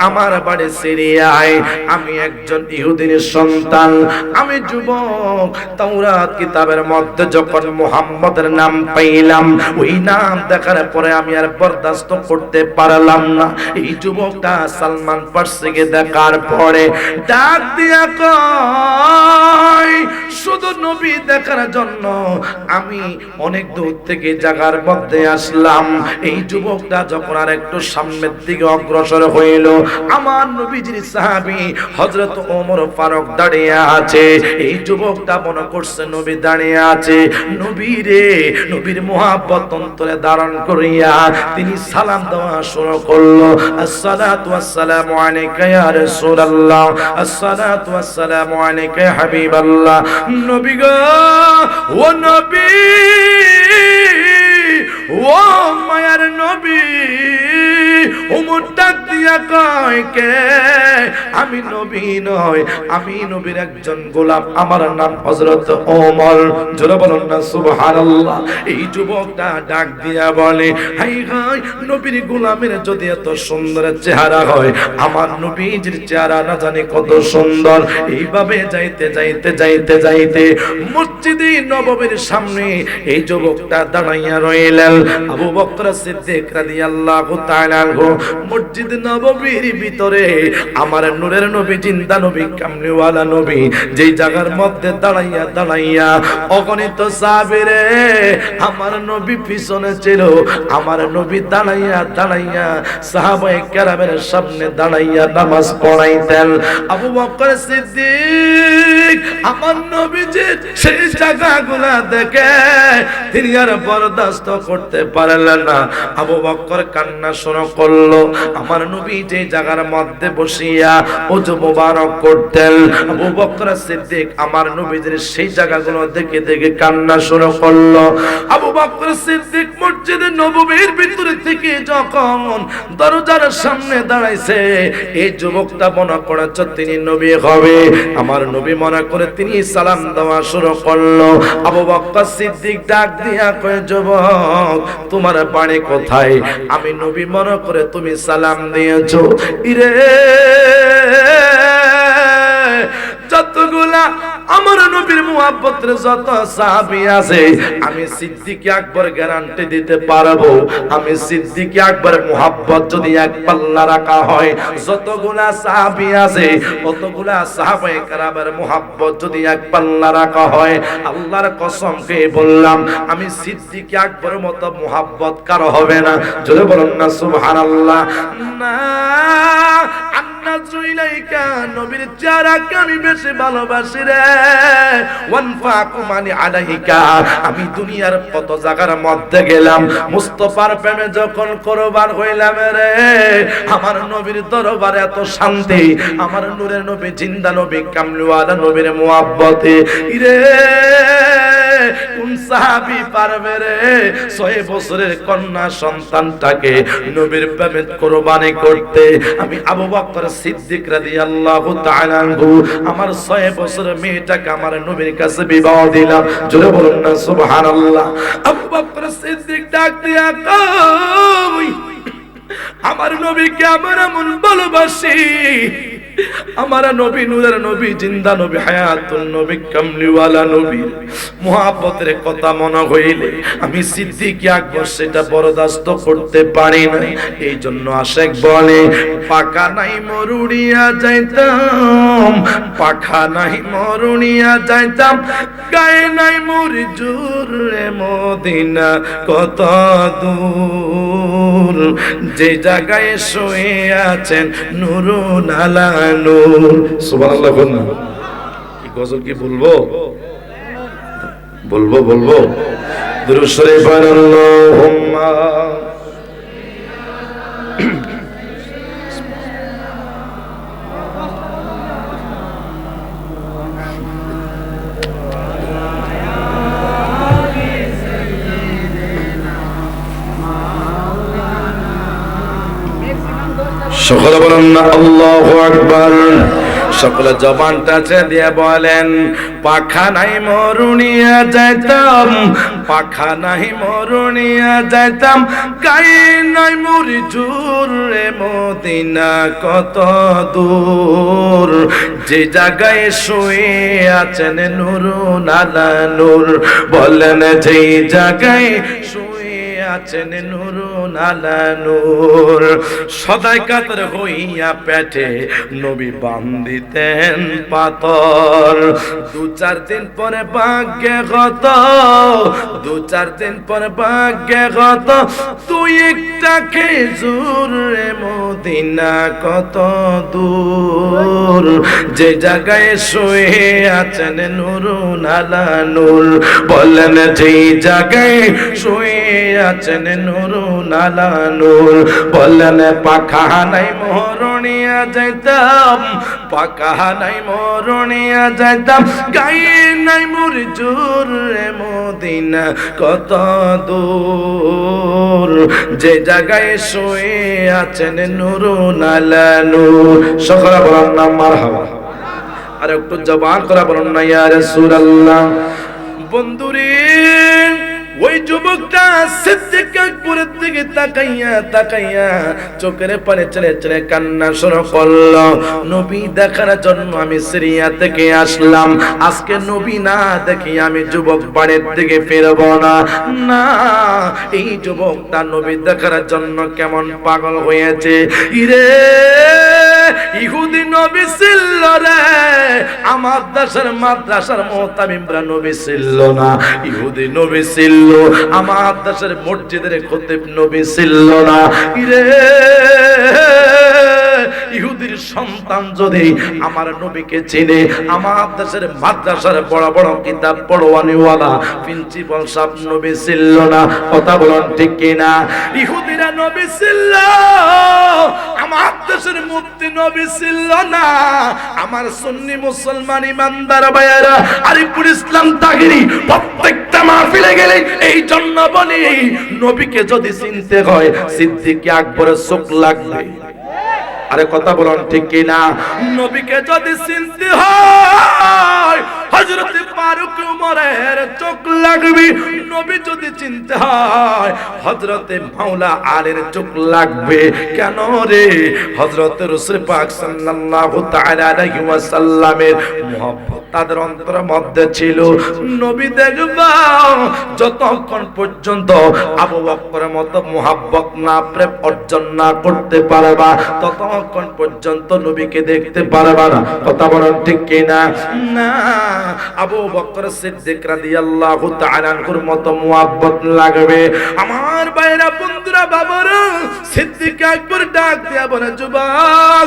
আমার বাড়ি সিরিয়ায়, আমি একজন ইহুদির সন্তান, আমি যুবক। তাওরাত কিতাবের মধ্যে যখন মুহাম্মদের নাম পাইলাম, ওই নাম দেখার পরে আমি আর বরদাস্ত করতে পারলাম না। এই যুবকটা সালমান ফারসিকে দেখার পরে ডাক দিয়া কয়, শুধু নবী দেখার জন্য আমি অনেক দূর থেকে জায়গার মধ্যে আসলাম। এই যুবকটা যখন আর একটু সামনের দিকে অগ্রসর হইল, আমার নবীজির সাহাবী হযরত ওমর ফারুক দাঁড়িয়ে আছে। এই যুবকটা মনে করছে নবী দাঁড়িয়ে আছে, নবী রে, নবীর মুহাব্বত অন্তরে ধারণ করিয়া তিনি সালাম দেওয়া শুরু করলো, আসসালাতু ওয়াসসালামু আলাইকা ইয়া রাসূলুল্লাহ, আসসালাতু ওয়াসসালামু আলাইকা ইয়া হাবিবাল্লাহ। নবী গো, ও নবী, ও মায়ার নবী। ওমর ডাক দিয়া কয়, কে? আমি নবী নয়, আমি নবীর একজন গোলাম, আমার নাম হযরত ওমর। জোরে বলুন না সুবহানাল্লাহ। এই যুবকটা ডাক দিয়া বলে, হাই হাই, নবীর গোলামের যদি এত সুন্দর চেহারা হয়, আমার নবীজির চেহারা না জানি কত সুন্দর। এইভাবে যাইতে যাইতে যাইতে যাইতে মসজিদে নববীর সামনে এই যুবকটা দাঁড়াইয়া রইলেন। আবু বকর সিদ্দিক রাদিয়াল্লাহু তাআলা আনহু মসজিদ নববীর ভিতরে আমার নূরের নবী জিন্দা নবী কামলিওয়ালা নবী যেই জায়গার মধ্যে দাঁড়াইয়া দাঁড়াইয়া অগণিত সাহাবীরে আমার নবী পিছনে ছিল, আমার নবী দাঁড়াইয়া দাঁড়াইয়া সাহাবায়ে কেরামের সামনে দাঁড়াইয়া নামাজ পড়াইতেন। আবু বকর সিদ্দিক আমার নবীজি সেই জায়গাগুলা দেখে তিনি আর বরদাস্ত করতে পারলেন না। আবু বকর কান্না শুরু করলো। আমার নবী যে জায়গার মধ্যে বসিয়া ওযু মোবারক করতেন, আবু বকর সিদ্দিক আমার নবীজির সেই জায়গাগুলো দেখে দেখে কান্না শুরু করলো। আবু বকর সিদ্দিক মসজিদে নববীর ভিতরে থেকে যখন দরজার সামনে দাঁড়াইছে, এই যুবকটা মনে করেছে তিনি নবী হবে। আমার নবী মনে করে তিনি সালাম দেওয়া শুরু করলো। আবু বকর সিদ্দিক ডাক দিয়া কয়, যুবক তোমার বাড়ি কোথায়? আমি নবী মনে করে তুমি সালাম দিয়েছো। ইরে যতগুলা আমার নবীর মুহাব্বতের যত সাহাবী আছে, আমি সিদ্দিক আকবর গ্যারান্টি দিতে পারবো, আমি সিদ্দিক আকবর মুহাব্বত যদি এক পাল্লা রাখা হয়, যতগুলা সাহাবী আছে অতগুলা সাহাবায়ে কেরামের মুহাব্বত যদি এক পাল্লা রাখা হয়, আল্লাহর কসম খেয়ে বললাম আমি সিদ্দিক আকবরের মতো মুহাব্বত কারো হবে না। জোরে বলুন না সুবহানাল্লাহ। না নবীর চেহারাকে আমি বেশি ভালোবাসি রে। আমি দুনিয়ার কত জায়গার মধ্যে গেলাম, মুস্তাফার প্রেমে যখন কুরবান হইলাম রে, আমার নবীর দরবারে এত শান্তি, আমার নূরের নবী জিন্দা নবী কামলিওয়ালা নবীর মুহাব্বতে। ইরে কোন সাহাবী পারবে রে 6 বছরের কন্যা সন্তানটাকে নবীর প্রেমে কুরবানি করতে? আমি আবু বকর সিদ্দিক রাদিয়াল্লাহু তাআলা আনহু আমার 6 বছরের মেয়েটাকে আমার নবীর কাছে বিবাহ দিলাম। জোরে বলুন না সুবহানাল্লাহ। আবু বকর সিদ্দিক ডাক দিয়া কই, আমার নবীকে আমার এমন ভালোবাসি, আমার নবী নূরের নবী জিন্দা নবী হায়াতুন নবী কামলিওয়ালা নবী মুহাব্বতের কথা মনে হইলে আমি সিদ্দিক আকবর সেটা বরদাস্ত করতে পারি না। এই জন্য আশেক বলে, পাকা নাই মরুড়িয়া যাইতাম, পাখা নাই মরুড়িয়া যাইতাম, গায়ে নাই মুরি জোর রে মদিনা কত দূর, যে জায়গায় শুয়ে আছেন নূরুন আলা নূর। সুবহানাল্লাহ। কি গজল কি বলবো বলবো বলবো দুরূদ শরীফ পড়েন আল্লাহুম্মা। সকলে বলেন না আল্লাহু আকবার। সকলে জবানটা ছেড়ে বলেন, পাখা নাই মরুনিয়া যাইতাম, পাখা নাই মরুনিয়া যাইতাম, গায়ে নাই মুরি জোর রে মদিনা কত দূর, যে জায়গায় শুয়ে আছেন নূরুন আলা নূর। বলেন যে জায়গায় আছেন নূরুন আলা নূর। সদাই কাতর হইয়া পেটে নবী বান্ধিতেন পাতর, 2-4 দিন পরে ভাগ্যে গত, 2-4 দিন পরে ভাগ্যে গত, তুই একটা খেজুর রে মদিনা কত দূর, যে জায়গায় শুয়ে আছেন নূরুন আলা নূর। বলেন যে জায়গায় শুয়ে আছেন নূরুন আলা নূর। বলেন পাখা নাই মরুনিয়া যাইতাম, পাখা নাই মরুনিয়া যাইতাম, গায়ে নাই মুর জোর রে মদিনা কত দূর, যে জায়গায় শুয়ে আছেন নূরুন আলা নূর। সকলে বলেন না মারহাবা। আর একটু জবান করে বলেন না ইয়া রাসূলুল্লাহ। বন্ধুরে ওই যুবকটা সিদ্দিক আকবরের দিকে তাকাইয়া চোখের পানি ছেড়ে ছেড়ে কান্না শুরু করলো। নবী দেখার জন্য আমি সিরিয়া থেকে আসলাম, আজকে নবী না দেখি আমি যুবক বাড়ির দিকে ফিরব না। না, এই যুবকটা নবী দেখার জন্য কেমন পাগল হয়েছে। ইরে ইহুদি নবী ছিল রে, আমার দেশের মাদ্রাসার মুতামিমরা নবী ছিল না। ইহুদি নবী ছিল, আমার দেশের মসজিদের খতিব নবী ছিল না। ইরে ইহুদির সন্তান যদি আমার নবীকে চিনে, আমার দেশের মাদ্রাসার বড় বড় কিতাব পড়ওয়ানিওয়ালা প্রিন্সিপাল সাহেব নবী ছিল না। কথা বলুন ঠিক কিনা? ইহুদিরা নবী ছিল, আমার দেশের মুফতি নবী ছিল না। আমার সুন্নি মুসলমান ইমানদার ভাইয়েরা, আরিফুল ইসলাম তাহিরি প্রত্যেকটা মাহফিলে গেলে এই জন্য বলি, নবীকে যদি চিনতে হয় সিদ্দিক আকবরের চোখ লাগবে। আরে কথা বলুন ঠিক কিনা? নবীকে যদি চিনতে হয় হযরত ফারুক উমরের চোখ লাগবে। নবী যদি চিনতে হয় হযরত মাওলা আলীর চোখ লাগবে। কেন রে? হযরত রাসূল পাক সাল্লাল্লাহু তাআলা আলাইহি ওয়াসাল্লামের মুহাব্বত তাদের অন্তরের মধ্যে ছিল। নবী দেখবা যতক্ষণ পর্যন্ত আবু বকরের মতো মুহাব্বত না, প্রেম অর্জন না করতে পারবা, ততক্ষণ পর্যন্ত নবীকে দেখতে পারবা না। কথা বলেন ঠিক কিনা? না, আবু বকর সিদ্দিক রাদিয়াল্লাহু তাআলা আনহুর মতো মুহাব্বত লাগবে। আমার ভাইরা, বন্ধুরা, বাবারা, সিদ্দিক আকবর ডাক দিয়া বলে, যুবক,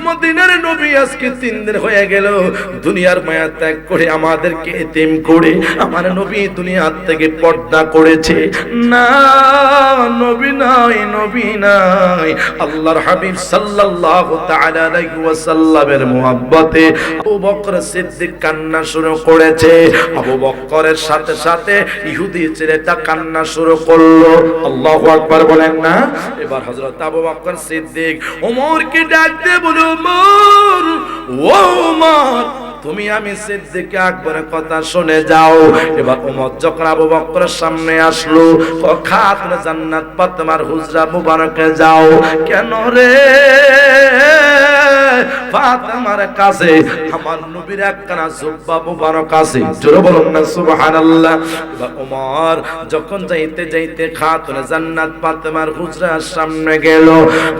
মদিনার নবী আজকে 3 দিন হয়ে গেল দুনিয়ার মায়া ত্যাগ করে আমাদেরকে এতিম করে আমার নবী দুনিয়ার থেকে পর্দা করেছে। না, নবী নাই, নবী নাই। আল্লাহর হাবিব সাল্লাল্লাহু তাআলা আলাইহি ওয়াসাল্লামের মুহাব্বতে আবু বকর সিদ্দিক কান্না শুরু করেছে। আবু বকরের সাথে সাথে ইহুদি ছেলেটা কান্না শুরু করলো। আল্লাহু আকবার বলেন না? এবার হযরত আবু বকর সিদ্দিক ওমরকে ডাক দিয়ে বলে, ওমর, ও ওমর, তুমি আমি সিদ্দিক আকবরের কথা শুনে যাও। এবার ওমর যখন আবু বকরের সামনে আসলো, খাতুনে জান্নাত ফাতেমার হুজরা মুবারকে যাও। কেন রে? ফাতেমার কাছে আমার নবীর একখানা জুব্বা মুবারক আছে। জোরে বলুন না সুবহানাল্লাহ। এবার ওমর যখন যাইতে যাইতে খাতুনে জান্নাত ফাতেমার হুজরার সামনে গেল,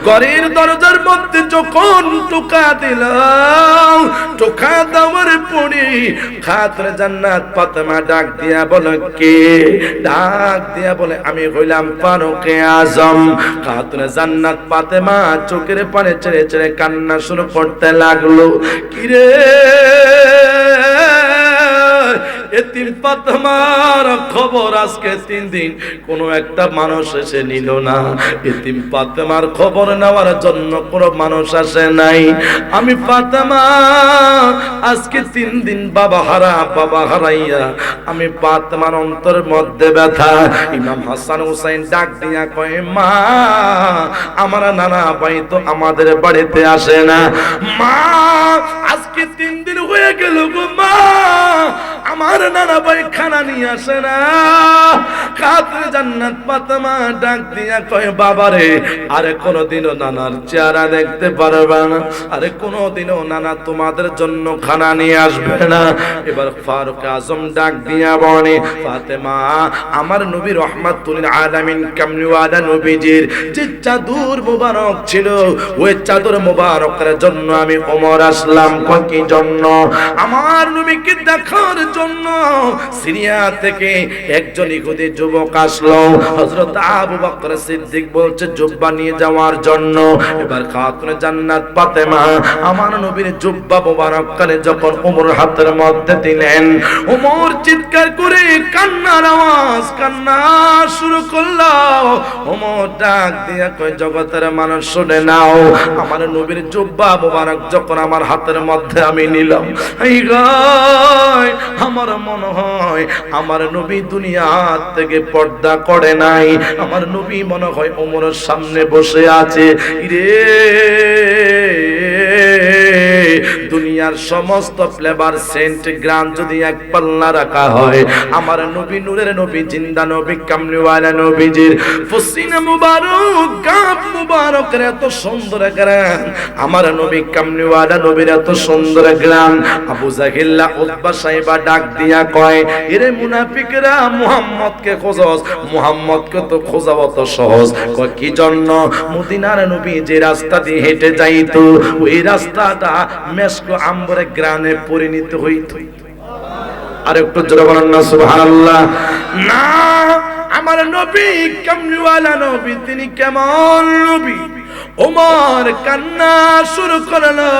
ঘরের দরজার মধ্যে যখন টোকা দিল, টোকা দেওয়ার পরে খাতুনে জান্নাত ফাতেমা ডাক দিয়া বলে, কে? ডাক দিয়া বলে, আমি হইলাম ফারুকে আজম। খাতুনে জান্নাত ফাতেমা চোখের পানি ছেড়ে ছেড়ে কান্না শুরু করতে লাগলো। কিরে এতিম ফাতেমার খবর আজকে 3 দিন কোনো একটা মানুষ এসে নিল না। এতিম ফাতেমার খবর নেওয়ার জন্য কোনো মানুষ আসে নাই। আমি ফাতেমা আজকে 3 দিন বাবা হারাইয়া আমি ফাতেমার অন্তরের মধ্যে ব্যথা। ইমাম হাসান হুসাইন ডাক দিয়া কয়, মা, আমার নানা ভাই তো আমাদের বাড়িতে আসে না। মা, আজকে 3 দিন হয়ে গেল গো মা, আমার নানা ভাই খানা নিয়ে আসে না। খাতুনে জান্নাত ফাতেমা ডাক দিয়া কয়, বাবারে, আরে কোনদিনও নানার চেহারা দেখতে পারবে না, আরে কোনদিনও নানা তোমাদের জন্য খানা নিয়ে আসবে না। এবার ফারুক আজম ডাক দিয়া বলে, ফাতেমা, আমার নবী রহমাতুল আলামিন কামলিওয়ালা নবীজির যে চাদর মোবারক ছিল, ওই চাদর মোবারকের জন্য আমি ওমর আসলাম। কি জন্য? আমার নবীকে দেখার জন্য। সিরিয়া থেকে একজন ইহুদি যুবক আসলো, হযরত আবু বকর সিদ্দিক বলছে জুব্বা নিয়ে যাওয়ার জন্য। এবার খাতুনে জান্নাত ফাতেমা আমার নবীর জুব্বা মোবারক কানে যখন ওমর হাতের মধ্যে দিলেন, ওমর চিৎকার করে কান্নার আওয়াজ, কান্না শুরু করলো। ওমর ডাক দিয়া কয়, জগতের মানুষ শুনে নাও, আমার নবীর জুব্বা মোবারক যখন আমার হাতের মধ্যে আমি নিলাম, এই গায় আমার মনে হয় আমার নবী দুনিয়া থেকে পর্দা করে নাই। আমার নবী মনে হয় ওমরের সামনে বসে আছে। রে দুনিয়ার সমস্ত ফ্লেভার সেন্ট গ্রাম যদি এক পাল্লা রাখা হয়, আমার নবী নূরের নবী জিন্দা নবী কামলিওয়ালা নবীজির পসিনা মুবারক গাব মুবারকের এত সুন্দর গ্রাম, আমার নবী কামলিওয়ালা নবীর এত সুন্দর গ্রাম। আবু জাহিল্লা উতবা সাইবা ডাক দিয়া কয়, এরে মুনাফিকরা মুহাম্মদকে খোঁজস, মুহাম্মদকে তো খোঁজা অত সহজ। কয় কি জন্য? মদিনার নবী যে রাস্তা দিয়ে হেঁটে যাইতো ওই রাস্তাটা মেশকো আম্বরে গ্রামে পরিণত হইত। আর একটু জোরে বলেন না সুবহানাল্লাহ। না, আমার নবী কামলিওয়ালা নবী, তিনি কেমন নবী? ওমর কান্না শুরু করলো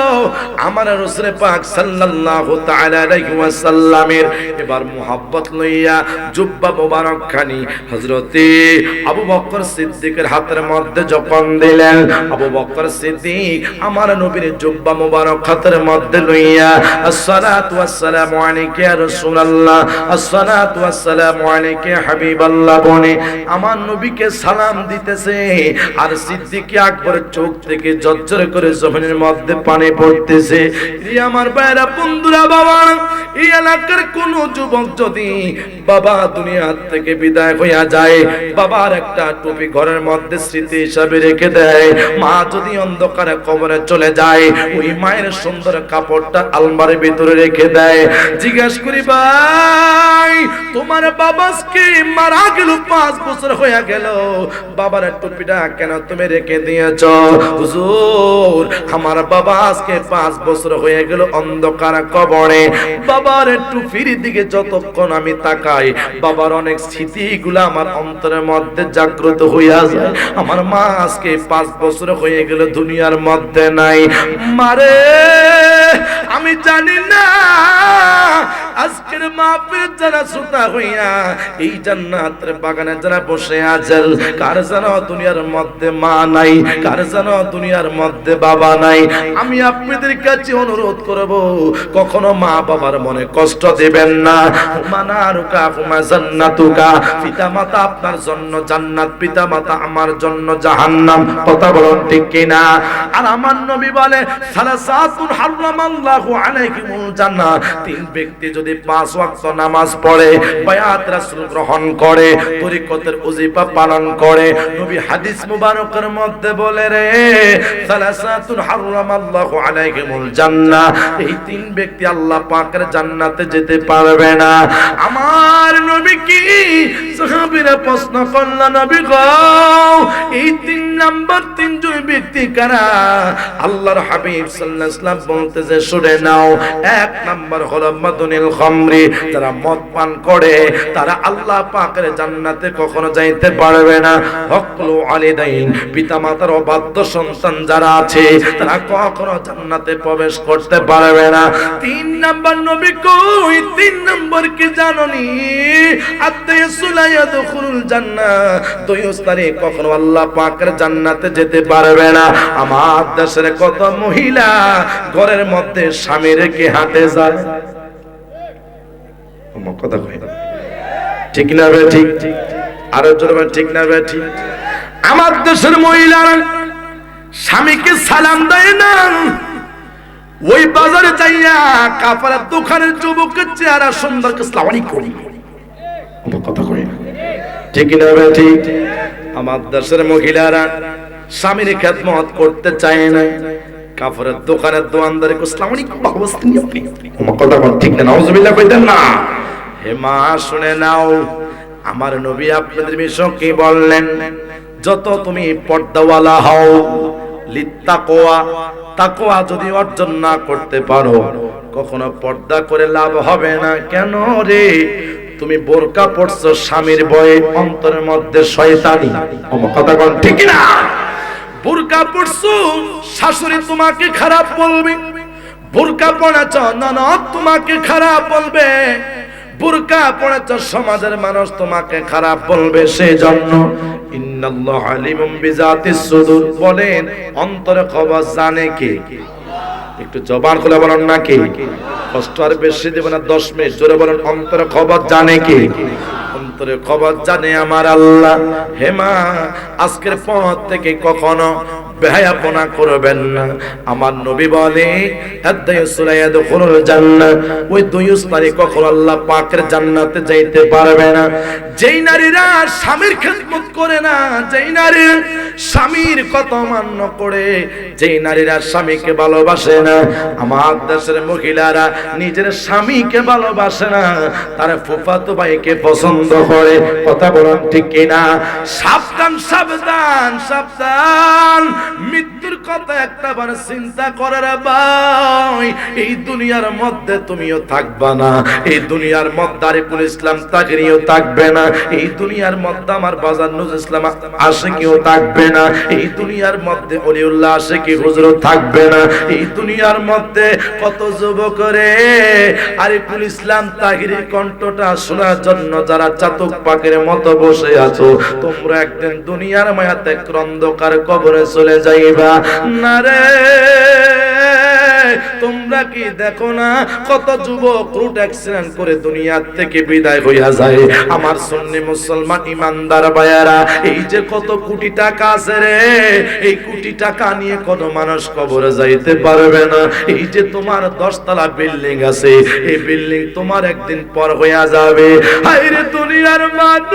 আমার রাসূল পাক সাল্লাল্লাহু তাআলা আলাইহি ওয়াসাল্লামের এবার মুহাব্বত লইয়া জুব্বা মোবারক খানি হযরতে আবু বকর সিদ্দিকের হাতের মধ্যে যখন দিলেন, আবু বকর সিদ্দিক আমার নবীর জুব্বা মোবারক হাতের মধ্যে লইয়া আসসালাতু ওয়াসসালামু আলাইকা ইয়া রাসূলুল্লাহ, আসসালাতু ওয়াসসালামু আলাইকা ইয়া হাবিবাল্লাহ বলে আমার নবীকে সালাম দিতেছে। আর সিদ্দিক আকবর চোখ থেকে ঝরঝর করে জমিনের মধ্যে পানি পড়তেছে। আমার ভাইরা বন্ধুরা, বাবা এই এলাকার কোন যুবক যদি বাবা দুনিয়া থেকে বিদায় হইয়া যায়, বাবার একটা টুপি ঘরের মধ্যে স্মৃতি হিসাবে রেখে দেয়, মা যদি অন্ধকারে কবরে চলে যায় ওই মায়ের সুন্দর কাপড়টা আলমারির ভিতরে রেখে দেয়। জিজ্ঞাসা করি, ভাই তোমার বাবাকে মারা গেল 5 বছর হয়ে গেল, বাবার টুপিটা কেন তুমি রেখে দিয়েছ? হুজুর আমার বাবা আজকে 5 বছর হয়ে গেল অন্ধকার কবরে, বাবার টুপির দিকে যতক্ষণ আমি তাকাই বাবার অনেক স্মৃতিগুলো আমার অন্তরের মধ্যে জাগ্রত হইয়া যায়। আমার মা আজকে 5 বছর হয়ে গেল দুনিয়ার মধ্যে নাই। মারে আমি জানি না আজকের মাহফিল যারা শ্রোতা হইয়া এই জান্নাতের বাগানে যারা বসে আছেন, কার যেন দুনিয়ার মধ্যে মা নাই, কার যেন দুনিয়ার মধ্যে বাবা নাই। আমি আপনাদের কাছে অনুরোধ করব, কখনো মা বাবার মনে কষ্ট দিবেন না। মানারুকা হুমা জান্নাতুকা, পিতা মাতা আপনার জন্য জান্নাত, পিতা মাতা আমার জন্য জাহান্নাম। কথা বলুন ঠিক কিনা? আর আমার নবী বলে সালাসাতুন হারামাল্লাহু আলাইহিমুল জান্নাহ, 3 ব্যক্তি যদি 5 ওয়াক্ত নামাজ পড়ে, বায়াত রাসূল গ্রহণ করে, তরিকতের ওজিফা পালন করে, নবী হাদিস মুবারকের মধ্যে বলে রে সালাসাতুন হারামাল্লাহু আলাইহিমুল জান্নাহ, এই 3 ব্যক্তি আল্লাহ পাকের জান্নাতে যেতে পারবে না। আমার নবী কি সাহাবীরা প্রশ্ন করল, নবী গো এই 3 নাম্বার 3 জন ব্যক্তি কারা? আল্লাহর হাবিব সাল্লাল্লাহু আলাইহি ওয়াসাল্লাম বলতেছে শুনে নাও, 1 নাম্বার হলো মাদুনিল খামরি, যারা মদ পান করে তারা আল্লাহ পাকের জান্নাতে কখনো যাইতে পারবে না। হকলু আলিদাইন, পিতামাতার অবাধ্য সন্তান যারা আছে তারা কখনো জান্নাতে প্রবেশ করতে পারবে না। 3 নাম্বার নবী কই? 3 নাম্বার কি জানোনি? আত্তায়াসুলা ইয়াদখুলুল জান্নাহ, দুইস্তারে কখনো আল্লাহ পাকের জান্নাতে যেতে পারবে না। আমার দেশের কত মহিলা ঘরের মধ্যে স্বামী রেখে হাঁটে যায়। আমার কথা কই ঠিক না বে? ঠিক। আরো জোরে ঠিক না বে? ঠিক। আমার দেশের মহিলারা স্বামীকে সালাম দেয় না, ওই বাজারে যাইয়া কাপড়ের দোকানের যুবকের চেহারা সুন্দরকে আসসালামু আলাইকুম। আমার কথা কই ঠিক না বে? ঠিক। আমার দেশের মহিলারা স্বামীর খেদমত করতে চায় না, কাপড়ের দোকানের দোকানদারকে আসসালামু আলাইকুম বাবা আপনি। আমার কথা ঠিক না? নাউজুবিল্লাহ কইতেন না? হে মা শুনে নাও, আমার নবী আপনাদের বিষয় কি বললেন? যত তুমি পর্দাওয়ালা হও, লিত্তাকওয়া, তাকওয়া যদি অর্জন না করতে পারো কখনো পর্দা করে লাভ হবে না। কেন রে? তুমি বোরকা পরছো স্বামীর ভয়ে, অন্তরের মধ্যে শয়তানি। আমার কথা কোন ঠিক না? বোরকা পরছো শাশুড়ি তোমাকে খারাপ বলবে, বোরকা পরেছ ননদ তোমাকে খারাপ বলবে, বোরকা পরেছ সমাজের মানুষ তোমাকে খারাপ বলবে। সেজন্য ইন্নাল্লাহু আলিমুম বিজাতিস সুদূর, বলেন অন্তরে খবর জানে কে? একটু জবান খুলে বলেন না কে? কষ্ট আর বেশি দেব না, 10 মিনিট জোরে বলেন অন্তরে খবর জানে কে? অন্তরে খবর জানে আমার আল্লাহ। হে মা, আজকের পর থেকে কখনো বেহায়াপনা করবেন না। আমার নবী বলে আদ-দায়ুসুলা ইয়াদখুলুল জান্নাহ, ওই দায়ুস নারী কখনো আল্লাহ পাকের জান্নাতে যাইতে পারবে না। যেই নারীরা স্বামীর খেদমত করে না, যেই নারী স্বামীর কথা অমান্য করে, যেই নারীরা স্বামীকে ভালোবাসে না, আমার দেশের মহিলারা নিজের স্বামীকে ভালোবাসে না, তারা ফুফাতো ভাইকে পছন্দ করে। কথা বলেন ঠিক কিনা? সাবধান সাবধান সাবধান, মৃত্যুর কথা একটাবার চিন্তা করার ভাই। এই দুনিয়ার মধ্যে তুমিও থাকবা না, এই দুনিয়ার মধ্যে আরিফুল ইসলাম তাকরিও থাকবে না, এই দুনিয়ার মধ্যে আমার বাজার নজরুল ইসলাম আশিকিও থাকবে না, এই দুনিয়ার মধ্যে ওলিউল্লাহ আশিকি হুজুর থাকবে না, এই দুনিয়ার মধ্যে কত যুবক রে আরিফুল ইসলাম তাকরির কণ্ঠটা শোনার জন্য যারা চাতক পাখির মতো বসে আছো, তোমরা একদিন দুনিয়ার মায়াতে অন্ধকার কবরে চলে যাইবা না রে। তোমরা কি দেখো না কত যুবক রোড অ্যাক্সিডেন্ট করে দুনিয়া থেকে বিদায় হইয়া যায়? আমার সুন্নি মুসলমান ইমানদার ভাইয়ারা, এই যে কত কোটি টাকা আছে রে, এই কোটি টাকা নিয়ে কত মানুষ কবরে যাইতে পারবে না। এই যে তোমার 10 তলা বিল্ডিং আছে, এই বিল্ডিং তোমার একদিন পর হইয়া যাবে। হায় রে দুনিয়ার মানুষ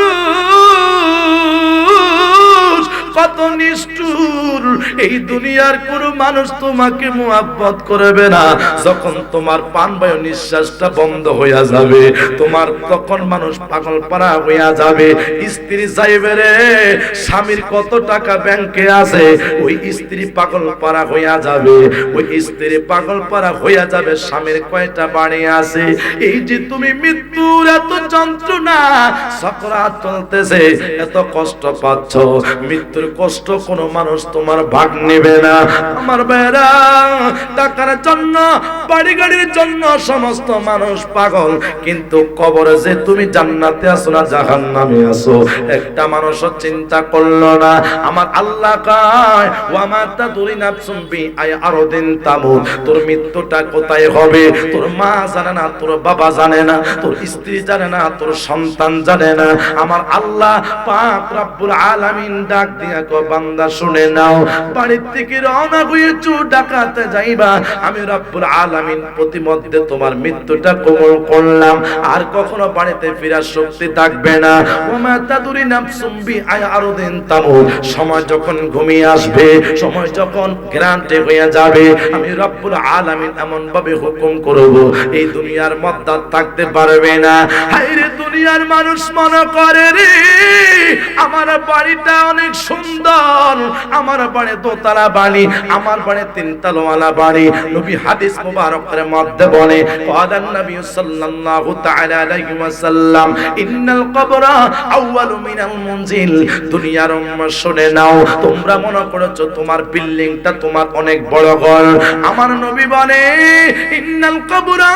কত নিষ্ঠুর, এই দুনিয়ার কোন মানুষ তোমাকে মুহাব্বত করবে না। যখন তোমার প্রাণবায়ু নিঃশ্বাসটা বন্ধ হইয়া যাবে, তোমার তখন মানুষ পাগল পারা হইয়া যাবে। স্ত্রী চাইবে রে স্বামীর কত টাকা ব্যাংকে আছে, ওই স্ত্রী পাগল পারা হইয়া যাবে, ওই স্ত্রী পাগল পারা হইয়া যাবে স্বামীর কয়টা বাড়ি আছে। এই যে তুমি মৃত্যুর এত যন্ত্রণা, সাকরাত চলতেছে, এত কষ্ট পাচ্ছ, মৃত্যুর কষ্ট কোন মানুষ তোমার ভাগ নেবে না। আমার ভাইরা, টাকার জন্য বাড়ি গাড়ির জন্য সমস্ত মানুষ পাগল, কিন্তু কবরে যে তুমি জান্নাতে আছো না জাহান্নামে আছো একটা মানুষও চিন্তা করলো না। আমার আল্লাহ কয় ওয়া মা তাদরি নাফসুম বি আই আরদিন তামুত, তোর মৃত্যুটা কোথায় হবে তোর মা জানে না, তোর বাবা জানে না, তোর স্ত্রী জানে না, তোর সন্তান জানে না। আমার আল্লাহ পাক রব্বুল আলামিন ডাক দিয়া কো বান্দা শুনে নাও, বাড়ির থেকে রওনা হয়েছো ডাকাতে যাইবা, আমি রব্বুল আলামিন প্রতিমধ্যে তোমার মৃত্যুটা কবুল করলাম, আর কখনো বাড়িতে ফেরার শক্তি থাকবে না। ওয়া মা তাদরি নাফসুম বি আই আরদিন তামুত, সময় যখন ঘুমিয়ে আসবে, সময় যখন গ্রান্টে হয়ে যাবে, আমি রব্বুল আলামিন এমন ভাবে হুকুম করব এই দুনিয়ার মধ্যে থাকতে পারবে না। হায়রে দুনিয়ার মানুষ মনে করে রে আমার বাড়িটা অনেক সুন্দর, আমার বাড়ি দোতলা বাড়ি, আমার বাড়ি 3 তলাওয়ালা বাড়ি। নবী হাদিস মুবারকের মধ্যে বলে ক্বালান নবী সাল্লাল্লাহু তাআলা আলাইহি ওয়াসাল্লাম ইন্নাল কবরা আউয়ালু মিনাল মুনজিল। দুনিয়ার উম্মাহ শুনে নাও, তোমরা মনে করেছো তোমার বিল্ডিংটা তোমার অনেক বড় ঘর, আমার নবী বলে ইন্নাল কবরা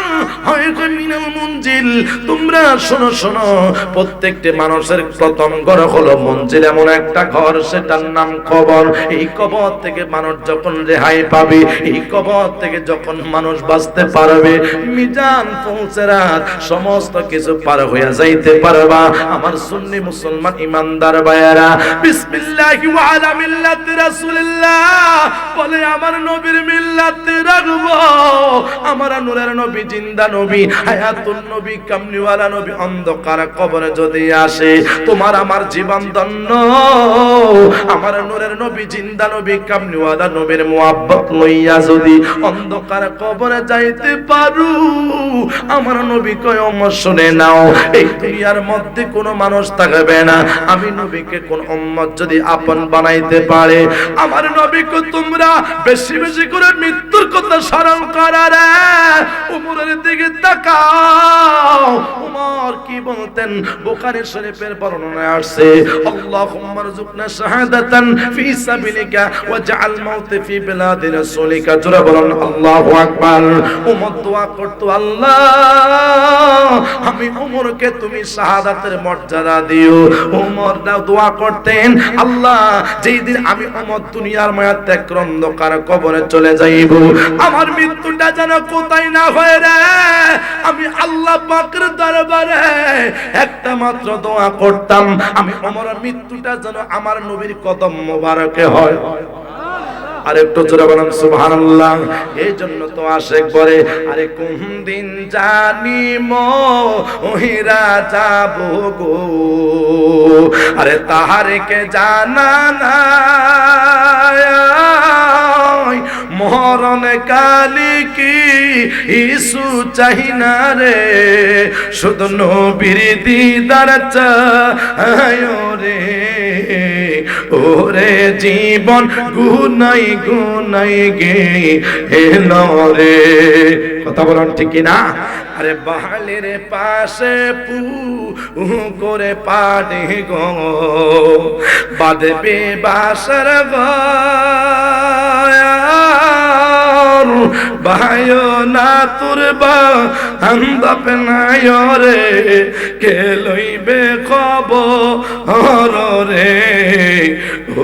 আউয়ালু মিনাল মুনজিল। তোমরা শোনো শোনো, প্রত্যেকটি মানুষের প্রথম ঘর হলো মঞ্জিল, এমন একটা ঘর সেটার নাম কবর। এই কবর থেকে মানুষ যখন রেহাই পাবে, এই কবর থেকে যখন মানুষ বাঁচতে পারবে, মিজান পৌঁছরাত সমস্ত কিছু পার হয়ে যাইতে পারবা। আমার সুন্নি মুসলমান ইমানদার ভাইয়েরা, বিসমিল্লাহি ওয়া আলা মিল্লাতি রাসূলিল্লাহ বলে আমার নবীর মিল্লাতে রাখবো। আমার নূরের নবী, জিন্দা নবী, হায়াতুন নবী, কামলিওয়ালা নবী অন্ধকার কবরে যদি আসে, তোমার আমার জীবন ধন্য। আমার নূরের নবী, জিন্দা নবী, কামলিওয়ালা নবীর মুহাব্বত লইয়া যদি অন্ধকার কবরে যাইতে পারু, আমার নবী কয় উম্মত শুনে নাও, এই দুনিয়ার মধ্যে কোনো মানুষ থাকবে না আমি নবীকে কোন উম্মত যদি আপন বানাইতে পারে। আমার নবীকে তোমরা বেশি বেশি করে মৃত্যুর কথা স্মরণ করারে। উমরের দিকে তাকাও, উমর কি বলতেন? বুখারী শরীফের বর্ণনায় আসছে আল্লাহুম্মা রযুকনা শাহাদাতান ফি সাবিলিকা ওয়াজআল মাউতি ফি বিলাদি রাসূলিকা। জোরে বলুন আল্লাহু আকবার। উমর দোয়া করতো, আল্লাহ আমি উমরকে তুমি শাহাদাতের মর্যাদা দিও। উমর দোয়া করতেন, আল্লাহ যেই দিন আমি উমর দুনিয়ার মায়া ত্যাগ করে অন্ধকার কবরে চলে যাইব, আমার মৃত্যুটা যেন কোথায় না হয় রে। আমি আল্লাহ পাকের দরবারে একটা মাত্র দোয়া করতাম, আমি উমরের মৃত্যুটা যেন আমার নবীর কদম মোবারকে হয়। আর একটু জোরে বলেন সুবহানাল্লাহ। এই জন্য তো আশেক বলে আরে কোন দিন জানি মহিরা যাব গো, আরে তাহারে কে জানা নাই মরণ কালি কি ইসু চাহিনা রে, শুধু নবীর দিদার চায় রে, ওরে জীবন গুনাই গুনাই গে এলো রে। কথা বলেন ঠিক না? আরে বাহালের পাশে পু করে পাড়ে গো বাঁধবে বাসার ভাই না তোর বা আন্দাপ নাই রে, কে লইবে খবর রে,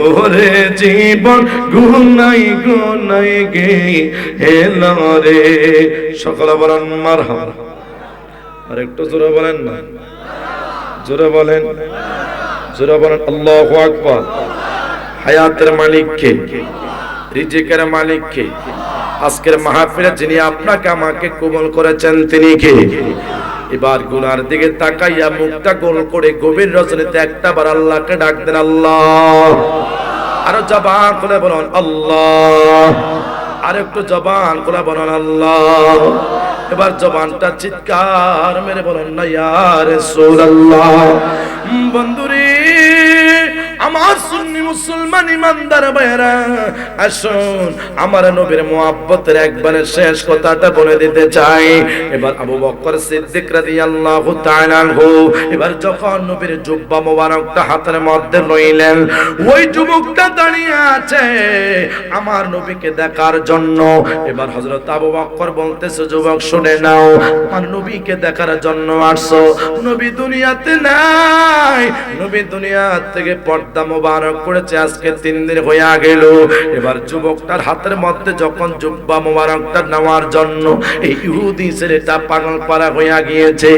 ওরে জীবন গুনাই গুনাই গে এলো রে। সকলে বলেন মারহাবা। আর একটু জোরে বলেন না, জোরে বলেন, জোরে বলেন আল্লাহু আকবার। হায়াতের মালিক কে? রিজিকের মালিক কে? আজকের মাহফিলে যিনি আপনাকে আমাকে কবুল করেছেন তিনি কে? এবার গুনার দিকে তাকাইয়া মুখটা গোল করে গভীর রজনীতে একটা বার আল্লাহকে ডাক দেন আল্লাহ। আরো জবান খুলে বলুন আল্লাহ। আর একটু জবান খুলে বলুন আল্লাহ। এবার জবানটা চিৎকার মেরে বলুন না ইয়া রাসূলুল্লাহ। বন্ধুরে আমার সুন্নি মুসলমান ইমানদার ভাইরা, আসুন আমার নবীর মুহাব্বতের একবারে শেষ কথাটা বলে দিতে চাই। এবার আবু বকর সিদ্দিক রাদিয়াল্লাহু তাআলা আনহু এবার যখন নবীর জুব্বা মোবারকটা হাতের মধ্যে লইলেন, ওই যুবকটা দাঁড়িয়ে আছে আমার নবীকে দেখার জন্য। এবার হযরত আবু বকর বলতেছে, যুবক শুনে নাও, আমার নবীকে দেখার জন্য আসছো, নবী দুনিয়াতে নাই, নবী দুনিয়া থেকে পর্দা মোবারক করেছে আজকে 3 দিন হয়ে গেল। এবার যুবকটার হাতের মধ্যে যখন জুব্বা মোবারকটা নেওয়ার জন্য এই ইহুদি ছেলেটা পাগল পারা হয়ে গিয়েছে,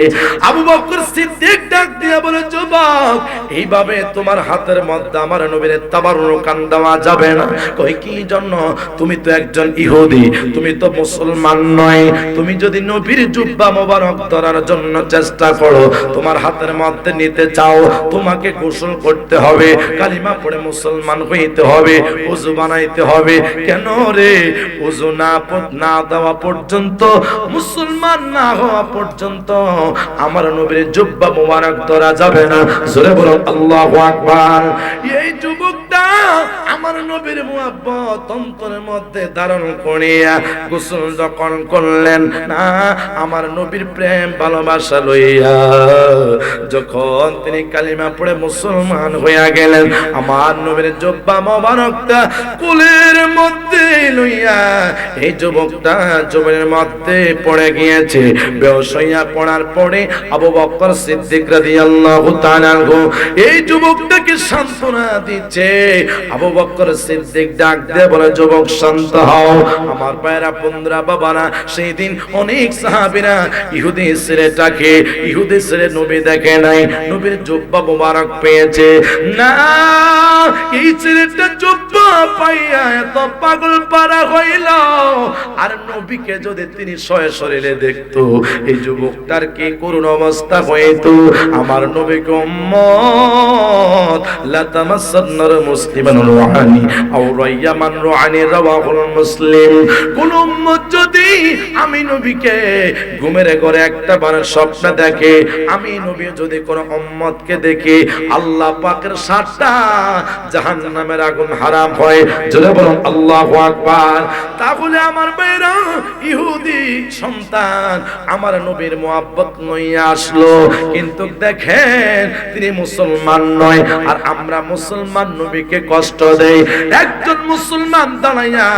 আবু বকর সিদ্দিক ডাক দিয়ে বলে, যুবক এইভাবে তোমার হাতের মধ্যে আমার নবীর তাবাররুকান দেওয়া যাবে না। কই কি জন্য? তুমি তো একজন ইহুদি, তুমি তো মুসলমান নয়। তুমি যদি নবীর জুব্বা মোবারক ধরার জন্য চেষ্টা করো, তোমার হাতের মধ্যে নিতে চাও, তোমাকে গোসল করতে হবে, কালিমা পড়ে মুসলমান হইতে হবে, ওযু বানাইতে হবে। কেন রে? ওযু না দেওয়া পর্যন্ত, মুসলমান না হওয়া পর্যন্ত আমার নবীর জুব্বা মোবারক ধরা যাবে না। জোরে বলুন আল্লাহু আকবার। এই যুবকটা আমার নবীর মুহাব্বত অন্তরের মধ্যে ধারণ করিয়া গোসল যখন করলেন না, আমার নবীর প্রেম ভালোবাসা লইয়া যখন তিনি কালিমা পড়ে মুসলমান হইয়া গেলেন, আমার নবীর জুব্বা মোবারকটা কুলের মধ্যে লইয়া এই যুবকটা জমিনের মধ্যে পড়ে গিয়েছে। বেহুশ হইয়া পড়ার পরে আবু বকর সিদ্দিক রাদিয়াল্লাহু তাআলা আনহু এই যুবকটাকে সান্ত্বনা দিচ্ছে। আবু বকর সিদ্দিক ডাক দিয়ে বলে, যুবক শান্ত হও। আমার ভাইরা, বন্ধুরা, বাবারা, সেই দিন অনেক সাহাবীরা ইহুদি ছেলেটাকে, ইহুদি ছেলে নবী দেখে নাই, নবীর জুব্বা মোবারক পেয়েছে না, এই ছেলেটা জুব্বা পাইয়া এত পাগল পারা হইল। আর নবীকে যদি তিনি সশরীরে দেখতো, এই যুবকটার কি করুণ অবস্থা হইতো। আমার নবীকে উম্মত লা তামাসসান্নার মুসলিমান রুহানি আও রাইয়ামান রুহানি রাওয়াহুল মুসলিম। কোন উম্মত যদি আমি নবীকে ঘুমের ঘরে একটা বার স্বপ্ন দেখে, আমি নবী যদি কোন উম্মতকে দেখি, আল্লাহ পাকের 7টা জাহান্নামের আগুন হারাম হয়। জোরে বলুন আল্লাহু আকবার। তাহলে আমার ভাইরা, ইহুদি সন্তান আমার নবীর মুহাব্বত লইয়া আসলো, কিন্তু দেখেন তিনি মুসলমান নয়, আর আমরা মুসলমান নবীকে কষ্ট দেই। একজন মুসলমান দাঁড়াইয়া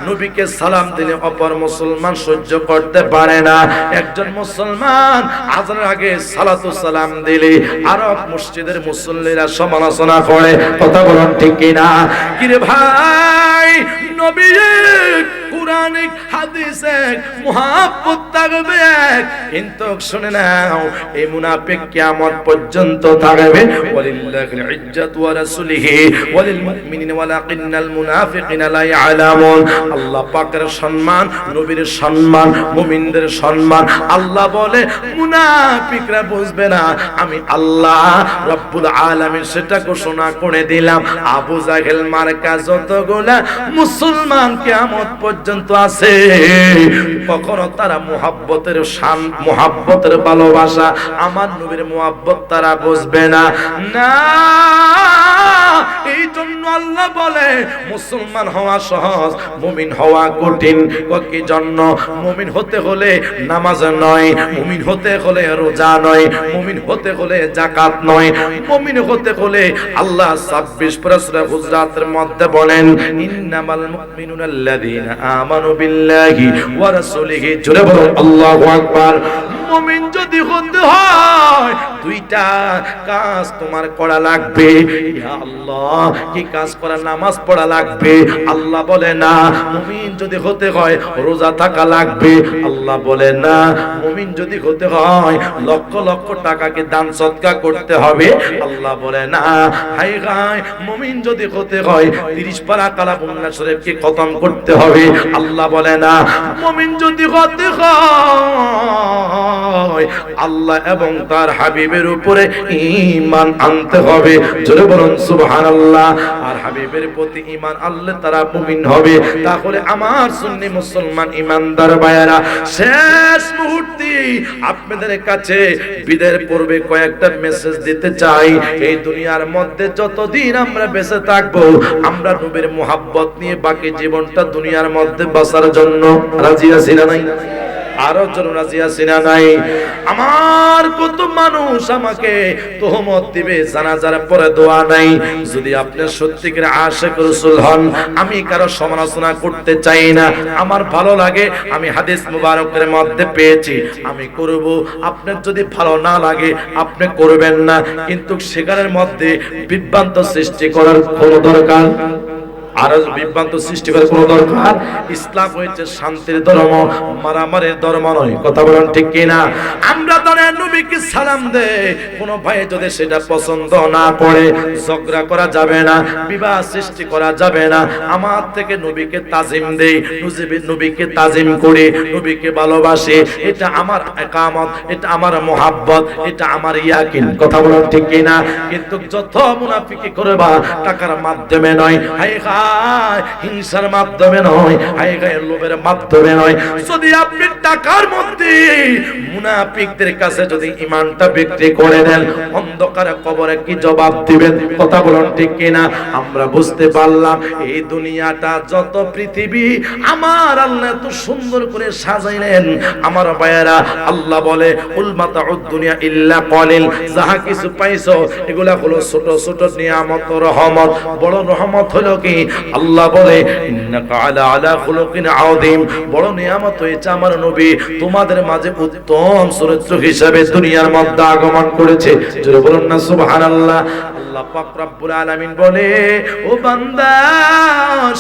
নবীকে সালাম দিলে অপর মুসলমান সহ্য করতে পারে না। একজন মুসলমান আজানের আগে সালাতু সালাম দিলে আরব মসজিদের মুসল্লিরা সমালোচনা করে। কথা বলুন ঠিক কিনা? কিরে ভাই, নবী কোরআন এক, হাদিস এক, মুহাব্বত থাকবে এক, কিন্তু শুনে নাও এই মুনাফিক কিয়ামত পর্যন্ত থাকবে। ওয়ালিল্লাহিল ইজ্জাতু ওয়া রাসূলিহি ওয়ালিল মুমিনিনা ওয়ালাকিন্নাল মুনাফিকিনা লা ইয়ালামুন। আল্লাহ পাকের সম্মান, নবীর সম্মান, মুমিনদের সম্মান। আল্লাহ বলে মুনাফিকরা বুঝবে না, আমি আল্লাহ রব্বুল আলামিন সেটা ঘোষণা করে দিলাম। আবু জাহেল মার্কা যতগুলা মুসলমান কিয়ামত পর্যন্ত আছে, কখনো তারা মুহাব্বতের শান, মুহাব্বতের ভালোবাসা, আমার নবীর মুহাব্বত তারা বুঝবে না। না, এই জন্য আল্লাহ বলে মুসলমান হওয়া সহজ, মুমিন হওয়া কঠিন। কি জন্য? মুমিন হতে হলে নামাজ নয়, মুমিন হতে হলে রোজা নয়, মুমিন হতে হলে যাকাত নয়, মুমিন হতে হলে আল্লাহ 26 সূরা হুজরাতের মধ্যে বলেন ইন্নামাল মুমিনুনা আল্লাযীনা আমানু বিল্লাহি ওয়া রাসূলিহি। জোরে বলুন আল্লাহু আকবার। মুমিন যদি হতে হয় দুইটা কাজ তোমার করা লাগবে। ইয়া আল্লাহ, কি কাজ করা? নামাজ পড়া লাগবে। আল্লাহ বলে না। মুমিন যদি হতে হয় রোজা থাকা লাগবে। আল্লাহ বলে না। মুমিন যদি হতে হয় লক্ষ লক্ষ টাকাকে দান সদকা করতে হবে। আল্লাহ বলে না। হাই হাই, মুমিন যদি হতে হয় 30 পারা কালামুল্লাহ শরীফকে খতম করতে হবে। আল্লাহ বলে না। মুমিন যদি হতে হয় আল্লাহ এবং তার হাবিবের উপরে ঈমান আনতে হবে। জোরে বলুন সুবহানাল্লাহ। আর হাবিবের প্রতি ঈমান আনলে তারা মুমিন হবে। তাহলে আমার সুন্নি মুসলমান ঈমানদার ভাইয়েরা, শেষ মুহূর্তে আপনাদের কাছে বিদায়ের পূর্বে কয়েকটা মেসেজ দিতে চাই। এই দুনিয়ার মধ্যে যতদিন আমরা বেঁচে থাকবো, আমরা নবীর মুহাব্বত নিয়ে বাকি জীবনটা দুনিয়ার মধ্যে বাঁচার জন্য রাজি আছি না নাই? আরো জন রাজি আছি না নাই? আমার কত মানুষ আমাকে তোহমত দিবে, জানাজার পরে দোয়া নাই। যদি আপনি সত্যিকার আশিক রাসূল হন, আমি কারো সমালোচনা করতে চাই না। আমার ভালো লাগে, আমি হাদিস মুবারকের মধ্যে পেয়েছি, আমি করব। আপনার যদি ভালো না লাগে আপনি করবেন না, কিন্তু সেখানের মধ্যে বিভ্রান্ত সৃষ্টি করার কোনো দরকার, আর বিভ্রান্ত সৃষ্টি করার কোনো দরকার। ইসলাম হয়েছে শান্তির ধর্ম, মারামারির ধর্ম নয়। কথা বলেন ঠিক কিনা? আমরা দনের নবীকে সালাম দেই, কোনো ভাই যদি সেটা পছন্দ না করে ঝগড়া করা যাবে না, বিবাহ সৃষ্টি করা যাবে না। আমার থেকে নবীকে তাজিম দেই, নবীকে তাজিম করে নবীকে ভালোবাসে, এটা আমার একামত, এটা আমার মুহাব্বত, এটা আমার ইয়াকিন। কথা বলেন ঠিক কিনা? কিন্তু যত মুনাফিকি করবা টাকার মাধ্যমে নয়, হায় হিংসার মাধ্যমে নয়, হায় গায়ের লোভের মাধ্যমে নয়। যদি আপনি টাকার মধ্যে মুনাফিকদের কাছে যদি ঈমানটা বিক্রি করে দেন, অন্ধকারে কবরে কি জবাব দিবেন? কথা বলুন ঠিক কিনা? আমরা বুঝতে পারলাম এই দুনিয়াটা যত পৃথিবী আমার আল্লাহ এত সুন্দর করে সাজাইলেন। আমার ভাইয়েরা, আল্লাহ বলে উল মাতাউদ দুনিয়া ইল্লা কলিল, যাহা কিছু পাইছো এগুলা হলো ছোট ছোট নিয়ামত, রহমত। বড় রহমত হলো কি? আল্লাহ বলে ইন্নাকা আলা খুলুকিন আযীম, বড় নিয়ামত হয়েছে আমার নবী তোমাদের মাঝে উত্তম চরিত্র হিসেবে দুনিয়ার মধ্যে আগমন করেছে। জোরে বলুন না সুবহানাল্লাহ। আল্লাহ পাক রব্বুল আলামিন বলে, ও বান্দা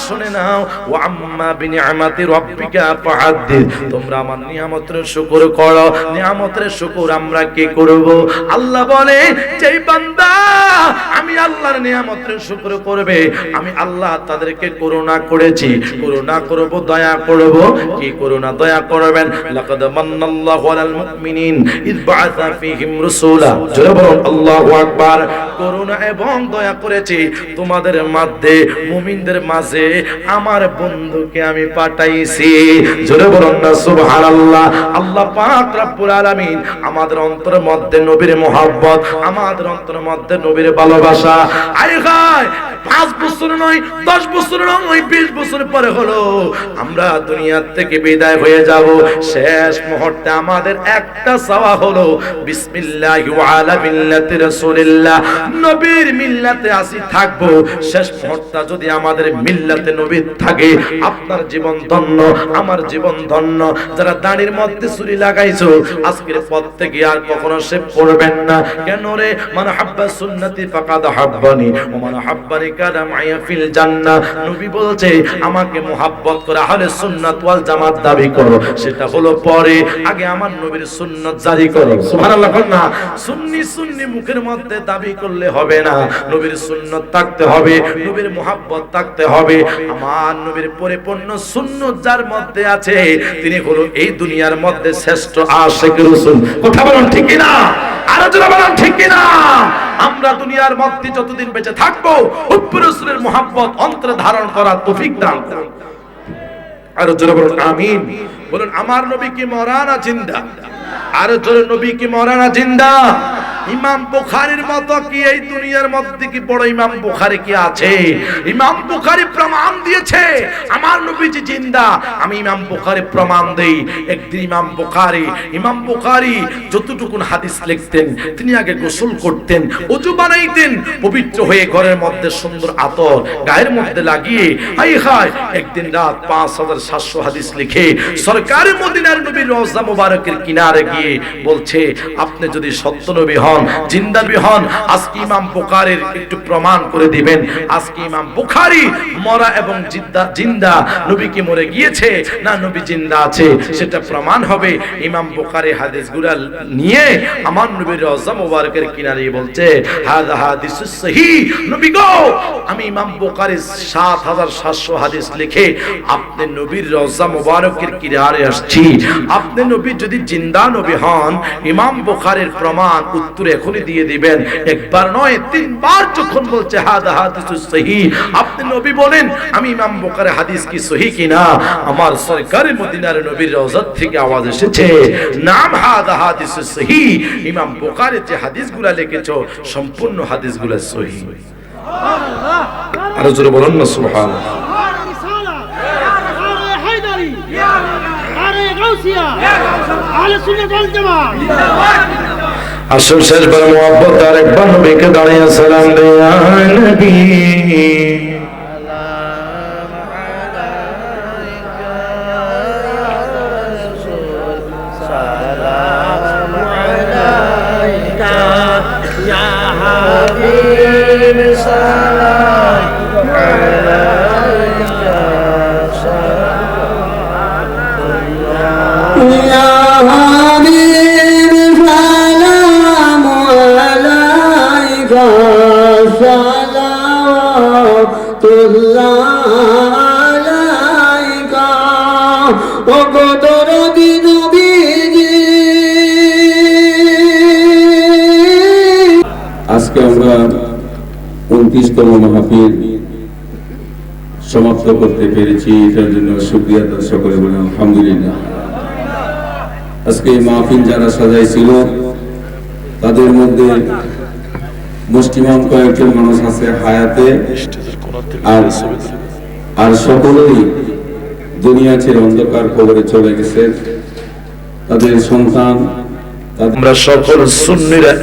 শুনে নাও, ওয়া আম্মা বিনিআমাতি রাব্বিকা ফাহাদ্দিস, তোমরা আমার নিয়ামতের শুকর করো। নিয়ামতের শুকর আমরা কি করব? আল্লাহ বলে, যেই বান্দা আমি আল্লাহর নিয়ামতের শুকর করবে, আমি আল্লাহ তাদেরকে করুণা করেছি, করুণা করব, দয়া করব। কি করুণা দয়া করবেন? লাকাদ মান্নাল্লাহু আলাল মুমিনিন ইয বাআসা ফীহিম রাসূলা। জোরে বলুন আল্লাহু আকবার। করুণা এবং দয়া করেছি তোমাদের মধ্যে, মুমিনদের মাঝে আমার বন্ধুকে আমি পাঠাইছি। জোরে বলুন না সুবহানাল্লাহ। আল্লাহ পাক রব্বুল আলামিন আমাদের অন্তরের মধ্যে নবীর মুহাব্বত, আমাদের অন্তরের মধ্যে নবীর ভালোবাসা। আয় হায়, 5 বছর নয়, 10 বছর নয়, 20 বছর পরে হলো আমরা দুনিয়া থেকে বিদায় হয়ে যাব। শেষ মুহূর্তে আমাদের একটা চাওয়া হলো বিসমিল্লাহি ওয়া আলা মিল্লাতি রাসূলিল্লাহ, নবী নবীর মিল্লাতে আসি থাকবো, শেষ মুহূর্তে যদি আমাদের মিল্লাতে নবী থাকে, আপনার জীবন ধন্য, আমার জীবন ধন্য। যারা দাড়ির মধ্যে ছুরি লাগাইছো, আজকের পর থেকে আর কখনো সে পড়বেন না। কেন রে? মান হাব্বা সুন্নতি ফাকাদ হাব্বানি ওয়া মান হাব্বানি কানা মাইয়া ফিল জান্নাহ। নবী বলছে আমাকে মুহাব্বত করে আহলে সুন্নাত ওয়াল জামাত দাবি করো, সেটা হলো পরে, আগে আমার নবীর সুন্নাত জারি করো। সুবহানাল্লাহ। না সুন্নি সুন্নি মুখের মধ্যে দাবি করলে হবে না, নবীর সুন্নাত থাকতে হবে, নবীর মুহাব্বত থাকতে হবে। আমার নবীর পরিপূর্ণ সুন্নাত যার মধ্যে আছে, তিনি হলো এই দুনিয়ার মধ্যে শ্রেষ্ঠ আশিক রাসূল। কথা বলুন ঠিক কি না? আরো জোরে বলুন ঠিক কি না? আমরা দুনিয়ার মধ্যে যতদিন বেঁচে থাকবো, হুব্বুর রাসূলের মুহাব্বত অন্তরে ধারণ করার তৌফিক দান করুন। আরো জোরে বলুন আমিন। বলুন আমার নবী কি মরা না জিন্দা? আরো জোরে, নবী কি মরা না জিন্দা? ইমাম বুখারীর মতো কি এই দুনিয়ার মধ্যে কি বড় ইমাম বুখারী কি আছে? ইমাম বুখারী প্রমাণ দিয়েছে আমার নবীজি জিন্দা। আমি ইমাম বুখারী প্রমাণ দেই। একদিন ইমাম বুখারী যতটুকু হাদিস লিখতেন, তিনি আগে গোসল করতেন, ওযু বানাইতেন, পবিত্র হয়ে ঘরের মধ্যে সুন্দর আতর গায়ের মধ্যে লাগিয়ে হাই হাই একদিন রাত 5700 হাদিস লিখে সরকারি মদিনার নবীর রওজা মুবারকের কিনারে গিয়ে বলছে, আপনি যদি সত্য নবী হন, জিন্দা নবী হন, আজকে ইমাম বুখারীর একটু প্রমাণ করে দিবেন। আজকে ইমাম বুখারী মরা এবং জিন্দা, নবী কি মরে গিয়েছে না নবী জিন্দা আছে সেটা প্রমাণ হবে। ইমাম বুখারী হাদিসগুলো নিয়ে আমার নবীর রওজা মুবারকের কিনারে বলছে, হাযা হাদিসুস সহিহ। নবী গো, আমি ইমাম বুখারীর 7700 হাদিস লিখে আপনি নবীর রওজা মুবারকের কিনারে আসছি। আপনি নবী যদি জিন্দা নবী হন, ইমাম বুখারীর প্রমাণ উত্তর এখনই দিয়ে দিবেন। একবার নয়, 3 বার যখন বলছে হাযা হাদিসুস সহিহ, আপনি নবী বলেন আমি ইমাম বুখারীর হাদিস কি সহিহ কিনা? আমার সরকারি মদিনার নবীর রওজা থেকে আওয়াজ এসেছে, নাম হাযা হাদিসুস সহিহ। ইমাম বুখারী যে হাদিসগুলো লিখেছো সম্পূর্ণ হাদিসগুলো সহিহ। সুবহানাল্লাহ। আরো জোরে বলুন না সুবহানাল্লাহ। আসল শেষবার মোহাব্বত আর একবার নবীকে দাঁড়িয়ে সালাম দেয়া নবী। আজকে আমরা 29তম মাহফিল সমাপ্ত করতে পেরেছি, এটার জন্য শুকরিয়া সকলে বলে আলহামদুলিল্লাহ। আজকে এই মাহফিল যারা সাজাইছিল তাদের মধ্যে মুষ্টিমান কয়েকজন মানুষ আছে হায়াতে, আর সকলেই দুনিয়া ছেড়ে অন্ধকার কবরে চলে গেছে। তাদের সন্তান, আমরা সকল সুন্নিরা